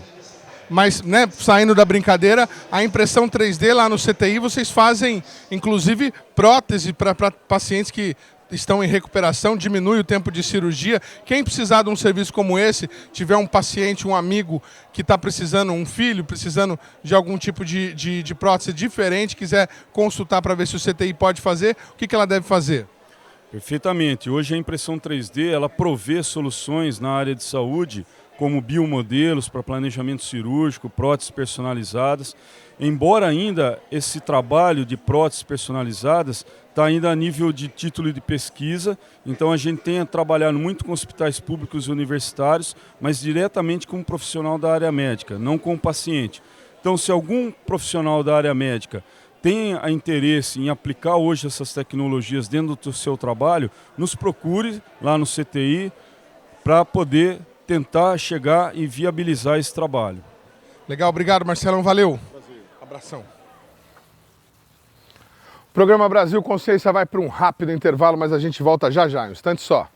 Mas, né, saindo da brincadeira, a impressão 3D lá no CTI, vocês fazem, inclusive, prótese para pacientes que estão em recuperação, diminui o tempo de cirurgia. Quem precisar de um serviço como esse, tiver um paciente, um amigo que está precisando, um filho, precisando de algum tipo de prótese diferente, quiser consultar para ver se o CTI pode fazer, o que ela deve fazer? Perfeitamente. Hoje a impressão 3D ela provê soluções na área de saúde, como biomodelos para planejamento cirúrgico, próteses personalizadas. Embora ainda esse trabalho de próteses personalizadas está ainda a nível de título de pesquisa, então a gente tem trabalhado muito com hospitais públicos e universitários, mas diretamente com um profissional da área médica, não com o paciente. Então, se algum profissional da área médica tem interesse em aplicar hoje essas tecnologias dentro do seu trabalho, nos procure lá no CTI para poder tentar chegar e viabilizar esse trabalho. Legal, obrigado, Marcelão, valeu. Prazer. Abração. O programa Brasil Consciência vai para um rápido intervalo, mas a gente volta já já, um instante só.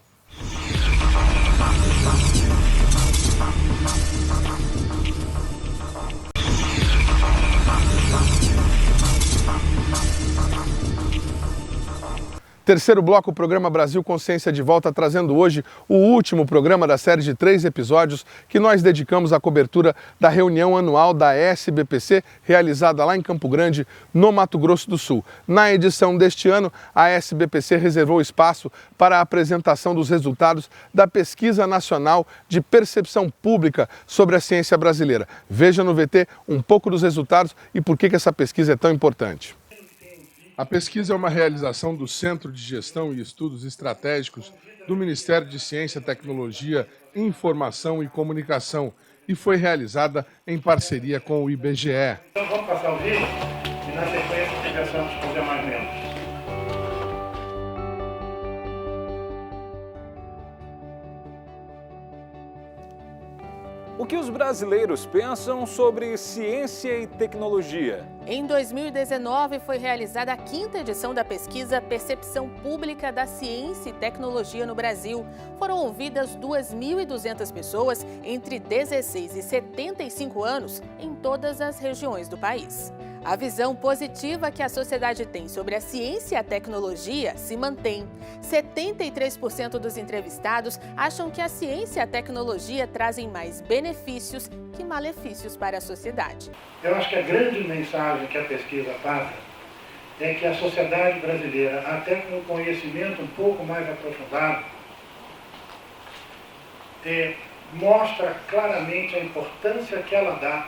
Terceiro bloco, o programa Brasil Consciência de volta, trazendo hoje o último programa da série de 3 episódios que nós dedicamos à cobertura da reunião anual da SBPC, realizada lá em Campo Grande, no Mato Grosso do Sul. Na edição deste ano, a SBPC reservou espaço para a apresentação dos resultados da Pesquisa Nacional de Percepção Pública sobre a Ciência Brasileira. Veja no VT um pouco dos resultados e por que essa pesquisa é tão importante. A pesquisa é uma realização do Centro de Gestão e Estudos Estratégicos do Ministério de Ciência, Tecnologia, Informação e Comunicação e foi realizada em parceria com o IBGE. Então vamos passar o vídeo e na sequência conversamos com os demais membros. O que os brasileiros pensam sobre ciência e tecnologia? Em 2019, foi realizada a 5ª edição da pesquisa Percepção Pública da Ciência e Tecnologia no Brasil. Foram ouvidas 2.200 pessoas entre 16 e 75 anos em todas as regiões do país. A visão positiva que a sociedade tem sobre a ciência e a tecnologia se mantém. 73% dos entrevistados acham que a ciência e a tecnologia trazem mais benefícios que malefícios para a sociedade. Eu acho que a grande mensagem que a pesquisa passa é que a sociedade brasileira, até com o conhecimento um pouco mais aprofundado, mostra claramente a importância que ela dá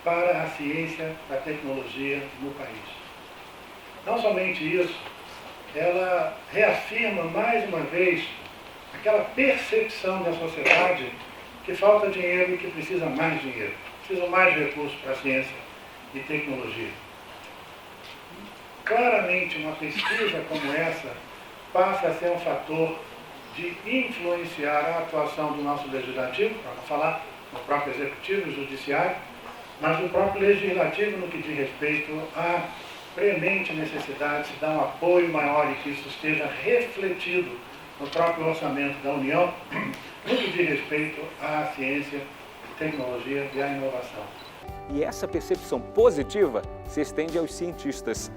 para a ciência, a tecnologia no país. Não somente isso, ela reafirma mais uma vez aquela percepção da sociedade que falta dinheiro e que precisa mais dinheiro, precisa mais recursos para a ciência e tecnologia. Claramente, uma pesquisa como essa passa a ser um fator de influenciar a atuação do nosso legislativo, para não falar do próprio executivo e judiciário, mas do próprio legislativo no que diz respeito à premente necessidade de se dar um apoio maior e que isso esteja refletido no próprio orçamento da União, no que diz respeito à ciência, tecnologia e à inovação. E essa percepção positiva se estende aos cientistas.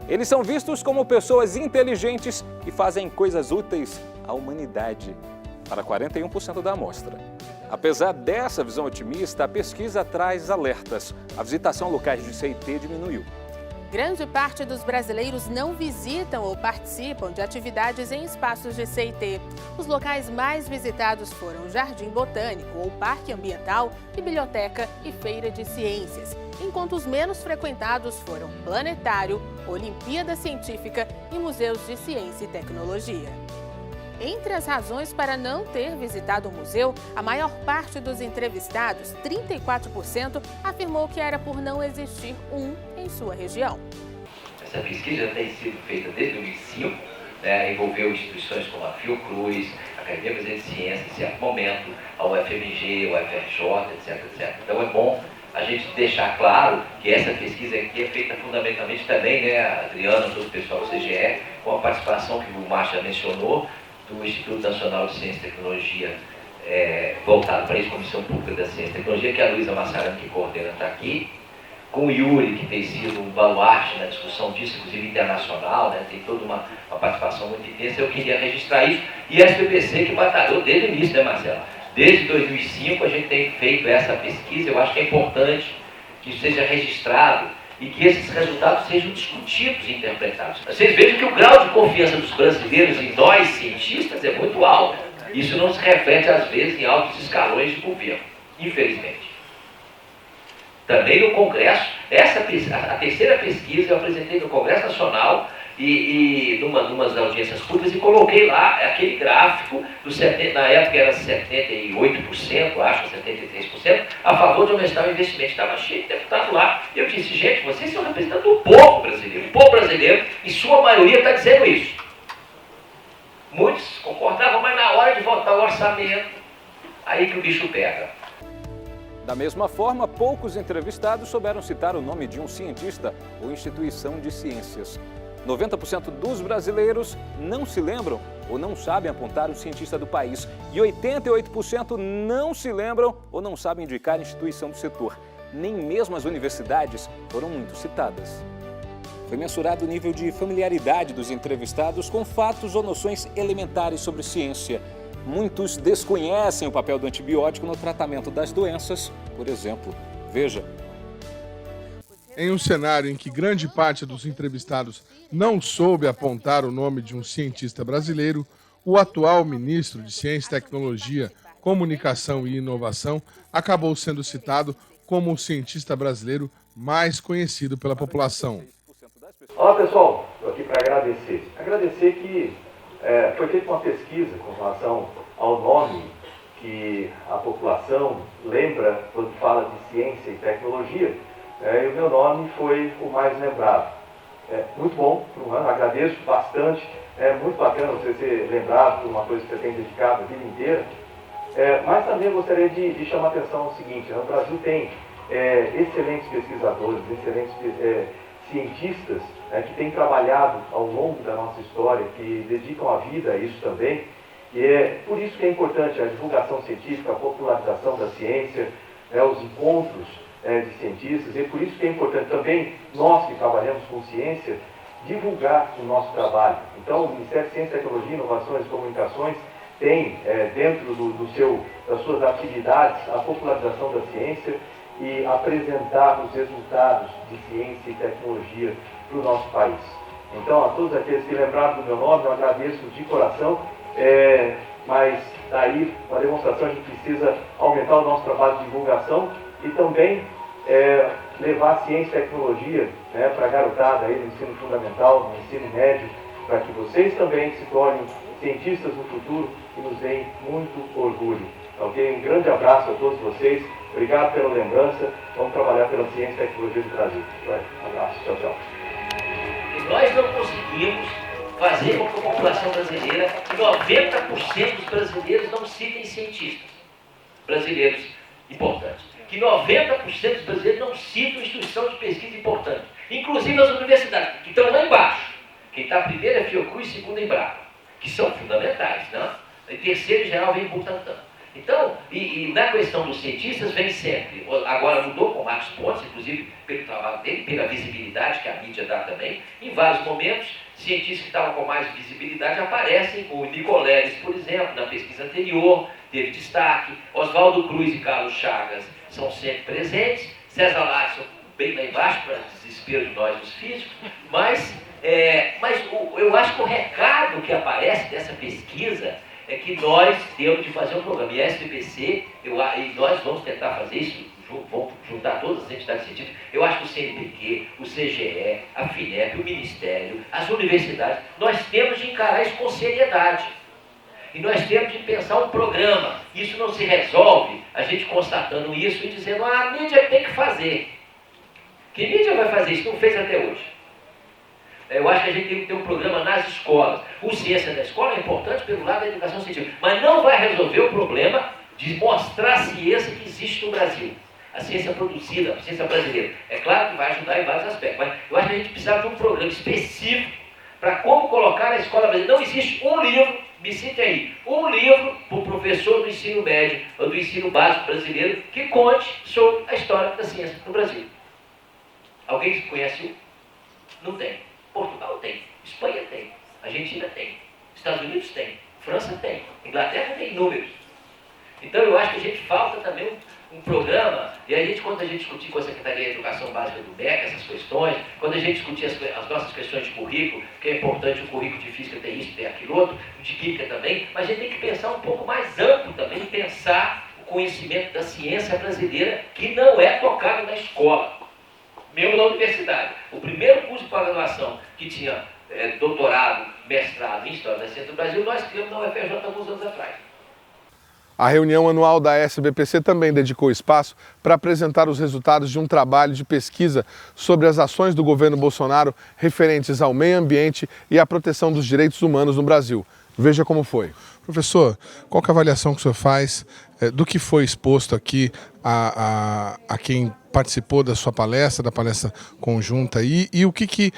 Eles são vistos como pessoas inteligentes que fazem coisas úteis à humanidade, para 41% da amostra. Apesar dessa visão otimista, a pesquisa traz alertas. A visitação a locais de CIT diminuiu. Grande parte dos brasileiros não visitam ou participam de atividades em espaços de C&T. Os locais mais visitados foram Jardim Botânico ou Parque Ambiental, Biblioteca e Feira de Ciências, enquanto os menos frequentados foram Planetário, Olimpíada Científica e Museus de Ciência e Tecnologia. Entre as razões para não ter visitado o museu, a maior parte dos entrevistados, 34%, afirmou que era por não existir um em sua região. Essa pesquisa já tem sido feita desde 2005, envolveu instituições como a Fiocruz, a Academia Brasileira de Ciências, em certo momento, a UFMG, a UFRJ, etc, etc. Então é bom a gente deixar claro que essa pesquisa aqui é feita fundamentalmente também, a Adriana, todo o pessoal do CGE, com a participação que o Márcio já mencionou, do Instituto Nacional de Ciência e Tecnologia, voltado para isso, Comissão Pública da Ciência e Tecnologia, que a Luísa Massarani, que coordena, está aqui, com o Yuri, que tem sido um baluarte na discussão disso, inclusive internacional, tem toda uma participação muito intensa. Eu queria registrar isso, e a SBPC que batalhou desde o início, Marcelo? Desde 2005 a gente tem feito essa pesquisa. Eu acho que é importante que isso seja registrado e que esses resultados sejam discutidos e interpretados. Vocês vejam que o grau de confiança dos brasileiros em nós, cientistas, é muito alto. Isso não se reflete, às vezes, em altos escalões de governo, infelizmente. Também no Congresso, a terceira pesquisa eu apresentei no Congresso Nacional e numa das audiências públicas, e coloquei lá aquele gráfico, na época era 78%, acho, 73%, a favor de aumentar o investimento. Estava cheio de deputado lá. E eu disse, gente, vocês estão representando o povo brasileiro. O povo brasileiro, em sua maioria, está dizendo isso. Muitos concordavam, mas na hora de votar o orçamento, aí que o bicho pega. Da mesma forma, poucos entrevistados souberam citar o nome de um cientista ou instituição de ciências. 90% dos brasileiros não se lembram ou não sabem apontar o cientista do país. E 88% não se lembram ou não sabem indicar a instituição do setor. Nem mesmo as universidades foram muito citadas. Foi mensurado o nível de familiaridade dos entrevistados com fatos ou noções elementares sobre ciência. Muitos desconhecem o papel do antibiótico no tratamento das doenças, por exemplo. Veja. Em um cenário em que grande parte dos entrevistados não soube apontar o nome de um cientista brasileiro, o atual ministro de Ciência e Tecnologia, Comunicação e Inovação acabou sendo citado como o cientista brasileiro mais conhecido pela população. Olá pessoal, estou aqui para agradecer. Agradecer que foi feita uma pesquisa com relação ao nome que a população lembra quando fala de ciência e tecnologia, e o meu nome foi o mais lembrado. Muito bom, agradeço bastante, é muito bacana você ser lembrado por uma coisa que você tem dedicado a vida inteira, mas também eu gostaria de chamar a atenção ao seguinte: o Brasil tem excelentes pesquisadores, excelentes cientistas que têm trabalhado ao longo da nossa história, que dedicam a vida a isso também, e é por isso que é importante a divulgação científica, a popularização da ciência, os encontros de cientistas, e é por isso que é importante também nós que trabalhamos com ciência divulgar o nosso trabalho. Então o Ministério de Ciência, Tecnologia, Inovações e Comunicações tem dentro das suas atividades a popularização da ciência e apresentar os resultados de ciência e tecnologia para o nosso país. Então, a todos aqueles que lembraram do meu nome, eu agradeço de coração, mas daí, uma demonstração, a gente precisa aumentar o nosso trabalho de divulgação e também levar a ciência e tecnologia para a garotada aí no ensino fundamental, no ensino médio, para que vocês também se tornem cientistas no futuro e nos deem muito orgulho. Ok? Um grande abraço a todos vocês. Obrigado pela lembrança. Vamos trabalhar pela ciência e tecnologia do Brasil. Um abraço. Tchau, tchau. E nós não conseguimos fazer com que a população brasileira, 90% dos brasileiros não citem cientistas brasileiros importantes. Que 90% dos brasileiros não citam instituição de pesquisa importante. Inclusive as universidades, que estão lá embaixo. Quem está primeiro é Fiocruz e segundo é Embrapa, que são fundamentais, né? E terceiro, em geral, vem Butantan. Então, e na questão dos cientistas vem sempre, agora mudou com o Marcos Pontes, inclusive pelo trabalho dele, pela visibilidade que a mídia dá também, em vários momentos, cientistas que estavam com mais visibilidade aparecem, o Nicoleles, por exemplo, na pesquisa anterior, teve destaque, Oswaldo Cruz e Carlos Chagas são sempre presentes, César Larson bem lá embaixo, para desespero de nós, os físicos, mas eu acho que o recado que aparece dessa pesquisa é que nós temos de fazer um programa. E a SBPC, e nós vamos tentar fazer isso, vamos juntar todas as entidades científicas. Eu acho que o CNPq, o CGE, a FINEP, o Ministério, as universidades, nós temos de encarar isso com seriedade. E nós temos de pensar um programa. Isso não se resolve a gente constatando isso e dizendo, a mídia tem que fazer. Que mídia vai fazer isso? Não fez até hoje. Eu acho que a gente tem que ter um programa nas escolas. O Ciência da Escola é importante pelo lado da educação científica, mas não vai resolver o problema de mostrar a ciência que existe no Brasil. A ciência produzida, a ciência brasileira. É claro que vai ajudar em vários aspectos, mas eu acho que a gente precisa de um programa específico para como colocar na escola brasileira. Não existe um livro, me cite aí, um livro para o professor do ensino médio ou do ensino básico brasileiro que conte sobre a história da ciência no Brasil. Alguém que conhece um? Não tem. Portugal tem, Espanha tem, Argentina tem, Estados Unidos tem, França tem, Inglaterra tem inúmeros. Então eu acho que a gente falta também um programa, e a gente, quando a gente discutir com a Secretaria de Educação Básica do MEC essas questões, quando a gente discutir as nossas questões de currículo, que é importante o currículo de física ter isso, ter aquilo outro, de química também, mas a gente tem que pensar um pouco mais amplo também, pensar o conhecimento da ciência brasileira que não é tocado na escola. Mesmo na universidade. O primeiro curso de pós-graduação que tinha doutorado, mestrado em História da Ciência do Brasil, nós criamos na UFRJ há alguns anos atrás. A reunião anual da SBPC também dedicou espaço para apresentar os resultados de um trabalho de pesquisa sobre as ações do governo Bolsonaro referentes ao meio ambiente e à proteção dos direitos humanos no Brasil. Veja como foi. Professor, qual que é a avaliação que o senhor faz do que foi exposto aqui a quem participou da sua palestra, da palestra conjunta e o que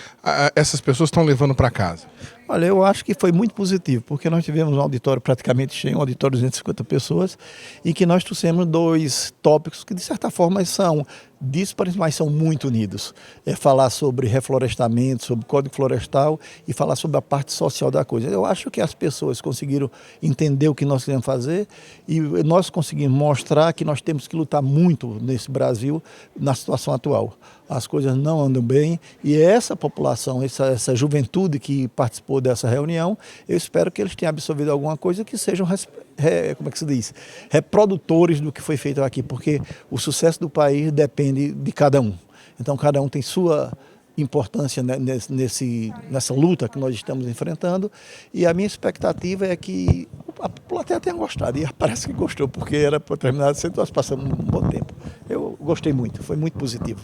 essas pessoas estão levando para casa? Olha, eu acho que foi muito positivo, porque nós tivemos um auditório praticamente cheio, um auditório de 250 pessoas, e que nós trouxemos 2 tópicos que, de certa forma, são díspares, mas são muito unidos. É falar sobre reflorestamento, sobre código florestal e falar sobre a parte social da coisa. Eu acho que as pessoas conseguiram entender o que nós queremos fazer e nós conseguimos mostrar que nós temos que lutar muito nesse Brasil na situação atual. As coisas não andam bem e essa população, essa juventude que participou dessa reunião, eu espero que eles tenham absorvido alguma coisa que sejam, como é que se diz, reprodutores do que foi feito aqui, porque o sucesso do país depende de cada um. Então cada um tem sua importância nessa luta que nós estamos enfrentando e a minha expectativa é que a plateia tenha gostado e parece que gostou, porque era para terminar, nós passamos um bom tempo. Eu gostei muito, foi muito positivo.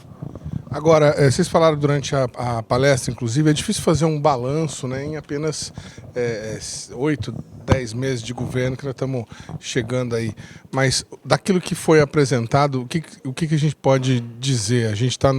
Agora, vocês falaram durante a palestra, inclusive, é difícil fazer um balanço, né, em apenas 8, 10 meses de governo que nós estamos chegando aí. Mas daquilo que foi apresentado, o que a gente pode dizer? A gente está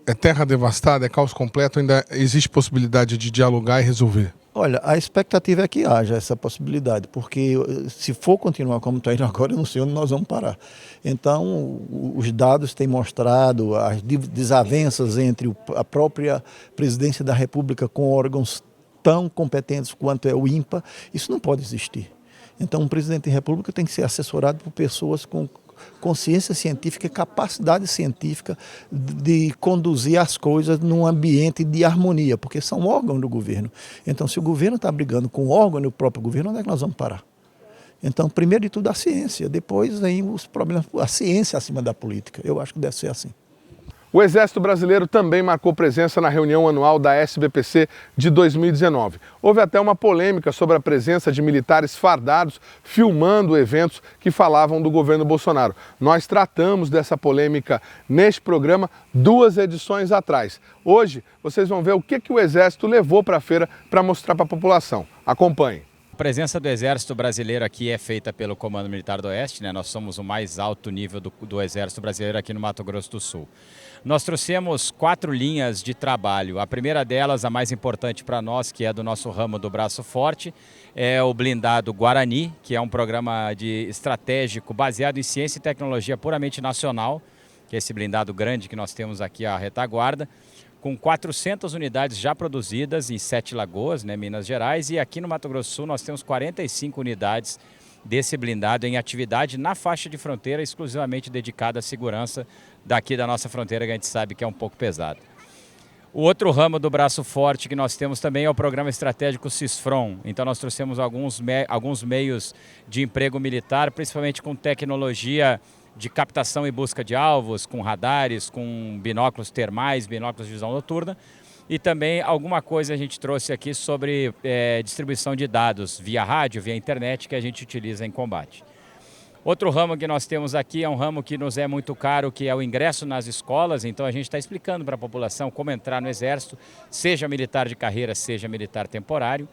é terra devastada, é caos completo, ainda existe possibilidade de dialogar e resolver? Olha, a expectativa é que haja essa possibilidade, porque se for continuar como está indo agora, eu não sei onde nós vamos parar. Então, os dados têm mostrado as desavenças entre a própria presidência da República com órgãos tão competentes quanto é o INPA, isso não pode existir. Então, um presidente da República tem que ser assessorado por pessoas com consciência científica e capacidade científica de conduzir as coisas num ambiente de harmonia, porque são órgãos do governo. Então, se o governo está brigando com o órgão do próprio governo, onde é que nós vamos parar? Então, primeiro de tudo, a ciência, depois vem os problemas, a ciência acima da política. Eu acho que deve ser assim. O Exército Brasileiro também marcou presença na reunião anual da SBPC de 2019. Houve até uma polêmica sobre a presença de militares fardados filmando eventos que falavam do governo Bolsonaro. Nós tratamos dessa polêmica neste programa 2 edições atrás. Hoje vocês vão ver o que o Exército levou para a feira para mostrar para a população. Acompanhe. A presença do Exército Brasileiro aqui é feita pelo Comando Militar do Oeste, né? Nós somos o mais alto nível do Exército Brasileiro aqui no Mato Grosso do Sul. Nós trouxemos 4 linhas de trabalho. A primeira delas, a mais importante para nós, que é do nosso ramo do Braço Forte, é o blindado Guarani, que é um programa estratégico baseado em ciência e tecnologia puramente nacional, que é esse blindado grande que nós temos aqui, a retaguarda, com 400 unidades já produzidas em 7 Lagoas, né, Minas Gerais, e aqui no Mato Grosso do Sul nós temos 45 unidades desse blindado em atividade na faixa de fronteira, exclusivamente dedicada à segurança daqui da nossa fronteira, que a gente sabe que é um pouco pesado. O outro ramo do braço forte que nós temos também é o programa estratégico CISFRON. Então nós trouxemos alguns meios de emprego militar, principalmente com tecnologia de captação e busca de alvos, com radares, com binóculos termais, binóculos de visão noturna. E também alguma coisa a gente trouxe aqui sobre distribuição de dados via rádio, via internet, que a gente utiliza em combate. Outro ramo que nós temos aqui é um ramo que nos é muito caro, que é o ingresso nas escolas. Então a gente está explicando para a população como entrar no Exército, seja militar de carreira, seja militar temporário.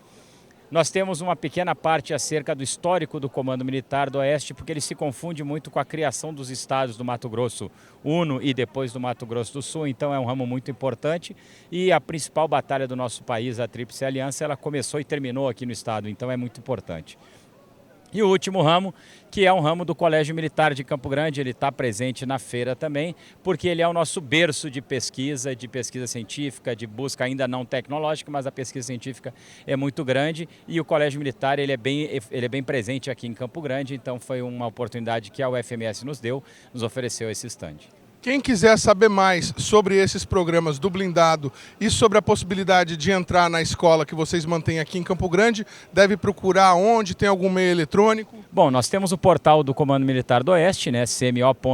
Nós temos uma pequena parte acerca do histórico do Comando Militar do Oeste, porque ele se confunde muito com a criação dos estados do Mato Grosso Uno e depois do Mato Grosso do Sul. Então é um ramo muito importante e a principal batalha do nosso país, a Tríplice Aliança, ela começou e terminou aqui no estado, então é muito importante. E o último ramo, que é um ramo do Colégio Militar de Campo Grande, ele está presente na feira também, porque ele é o nosso berço de pesquisa científica, de busca ainda não tecnológica, mas a pesquisa científica é muito grande e o Colégio Militar ele é bem presente aqui em Campo Grande, então foi uma oportunidade que a UFMS nos ofereceu esse stand. Quem quiser saber mais sobre esses programas do blindado e sobre a possibilidade de entrar na escola que vocês mantêm aqui em Campo Grande, deve procurar onde? Tem algum meio eletrônico? Bom, nós temos o portal do Comando Militar do Oeste, né, cmo.eb.mil.br,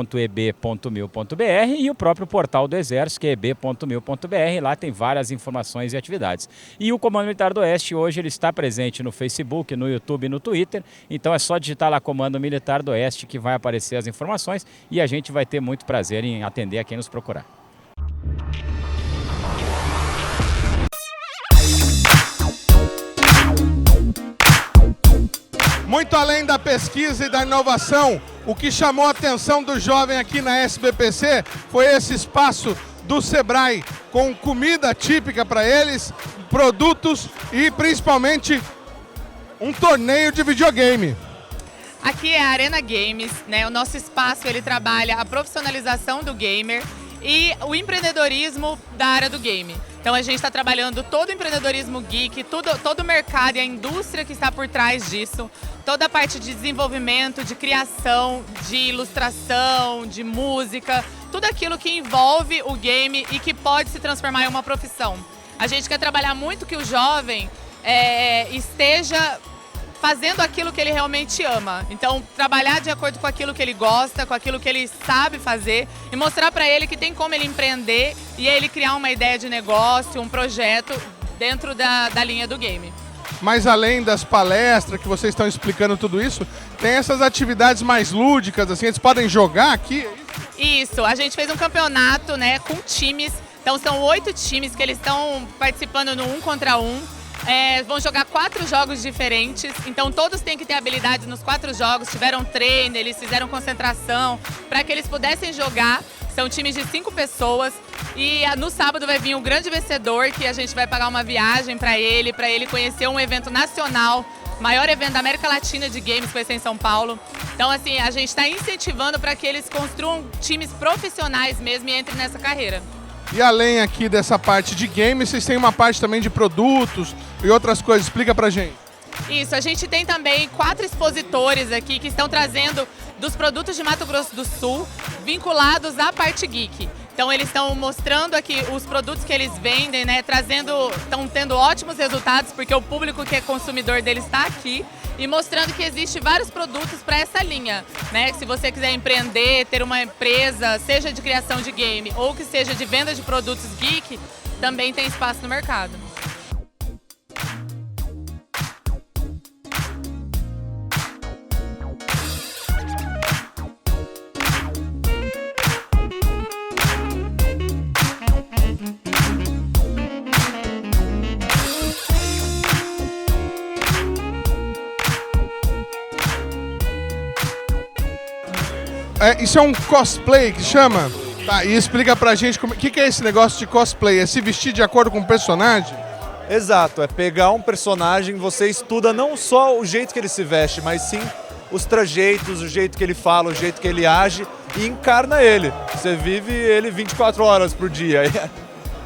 e o próprio portal do Exército, que é eb.mil.br. Lá tem várias informações e atividades. E o Comando Militar do Oeste hoje ele está presente no Facebook, no YouTube e no Twitter. Então é só digitar lá Comando Militar do Oeste que vai aparecer as informações e a gente vai ter muito prazer em atender a quem nos procurar. Muito além da pesquisa e da inovação, o que chamou a atenção do jovem aqui na SBPC foi esse espaço do Sebrae, com comida típica para eles, produtos e principalmente um torneio de videogame. Aqui é a Arena Games, né? O nosso espaço ele trabalha a profissionalização do gamer e o empreendedorismo da área do game. Então a gente está trabalhando todo o empreendedorismo geek, todo o mercado e a indústria que está por trás disso, toda a parte de desenvolvimento, de criação, de ilustração, de música, tudo aquilo que envolve o game e que pode se transformar em uma profissão. A gente quer trabalhar muito que o jovem esteja fazendo aquilo que ele realmente ama. Então, trabalhar de acordo com aquilo que ele gosta, com aquilo que ele sabe fazer e mostrar para ele que tem como ele empreender e ele criar uma ideia de negócio, um projeto dentro da linha do game. Mas além das palestras que vocês estão explicando tudo isso, tem essas atividades mais lúdicas, assim, eles podem jogar aqui? Isso, a gente fez um campeonato, né, com times. Então, são 8 times que eles estão participando no 1 contra 1. Vão jogar 4 jogos diferentes, então todos têm que ter habilidade nos 4 jogos, tiveram treino, eles fizeram concentração para que eles pudessem jogar. São times de 5 pessoas e no sábado vai vir um grande vencedor que a gente vai pagar uma viagem para ele conhecer um evento nacional, maior evento da América Latina de games que vai ser em São Paulo. Então assim, a gente está incentivando para que eles construam times profissionais mesmo e entrem nessa carreira. E além aqui dessa parte de games, vocês têm uma parte também de produtos e outras coisas. Explica pra gente. Isso, a gente tem também 4 expositores aqui que estão trazendo dos produtos de Mato Grosso do Sul vinculados à parte geek. Então eles estão mostrando aqui os produtos que eles vendem, né, estão tendo ótimos resultados porque o público que é consumidor deles está aqui e mostrando que existe vários produtos para essa linha, né? Se você quiser empreender, ter uma empresa, seja de criação de game ou que seja de venda de produtos geek, também tem espaço no mercado. Isso é um cosplay que chama? Tá, e explica pra gente o que é esse negócio de cosplay? É se vestir de acordo com o personagem? Exato, é pegar um personagem, você estuda não só o jeito que ele se veste, mas sim os trajeitos, o jeito que ele fala, o jeito que ele age e encarna ele. Você vive ele 24 horas por dia.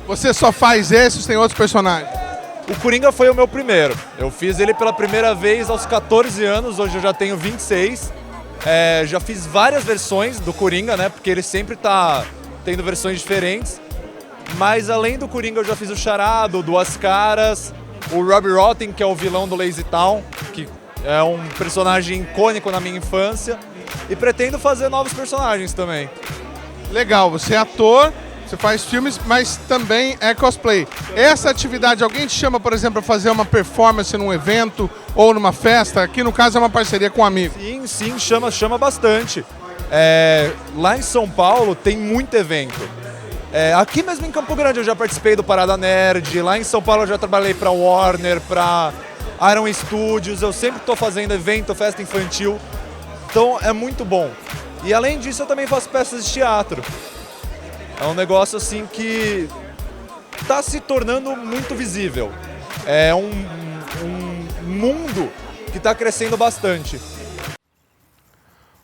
Você só faz esses, tem outros personagens? O Coringa foi o meu primeiro. Eu fiz ele pela primeira vez aos 14 anos, hoje eu já tenho 26. Já fiz várias versões do Coringa, né? Porque ele sempre tá tendo versões diferentes. Mas além do Coringa eu já fiz o Charada, o Duas Caras, o Robbie Rotten, que é o vilão do Lazy Town, que é um personagem icônico na minha infância. E pretendo fazer novos personagens também. Legal, você é ator, você faz filmes, mas também é cosplay. Essa atividade, alguém te chama, por exemplo, para fazer uma performance num evento ou numa festa? Aqui no caso é uma parceria com um amigo. Sim, chama bastante. Lá em São Paulo tem muito evento. Aqui mesmo em Campo Grande eu já participei do Parada Nerd, lá em São Paulo eu já trabalhei para Warner, para Iron Studios, eu sempre estou fazendo evento, festa infantil, então é muito bom. E além disso eu também faço peças de teatro. É um negócio assim que está se tornando muito visível. É um mundo que está crescendo bastante.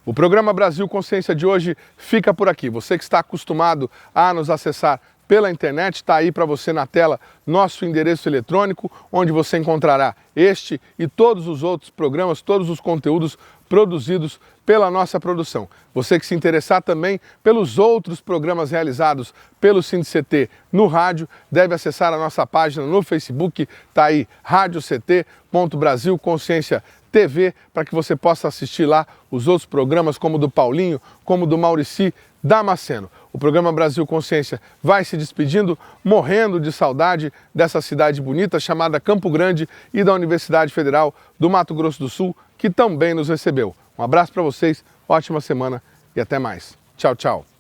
O programa Brasil Consciência de hoje fica por aqui. Você que está acostumado a nos acessar pela internet, está aí para você na tela nosso endereço eletrônico, onde você encontrará este e todos os outros programas, todos os conteúdos produzidos pela nossa produção. Você que se interessar também pelos outros programas realizados pelo SINDICT no rádio, deve acessar a nossa página no Facebook, está aí radioct.Brasil Consciência TV, para que você possa assistir lá os outros programas, como o do Paulinho, como o do Maurici Damasceno. O programa Brasil Consciência vai se despedindo, morrendo de saudade dessa cidade bonita chamada Campo Grande e da Universidade Federal do Mato Grosso do Sul, que também nos recebeu. Um abraço para vocês, ótima semana e até mais. Tchau, tchau.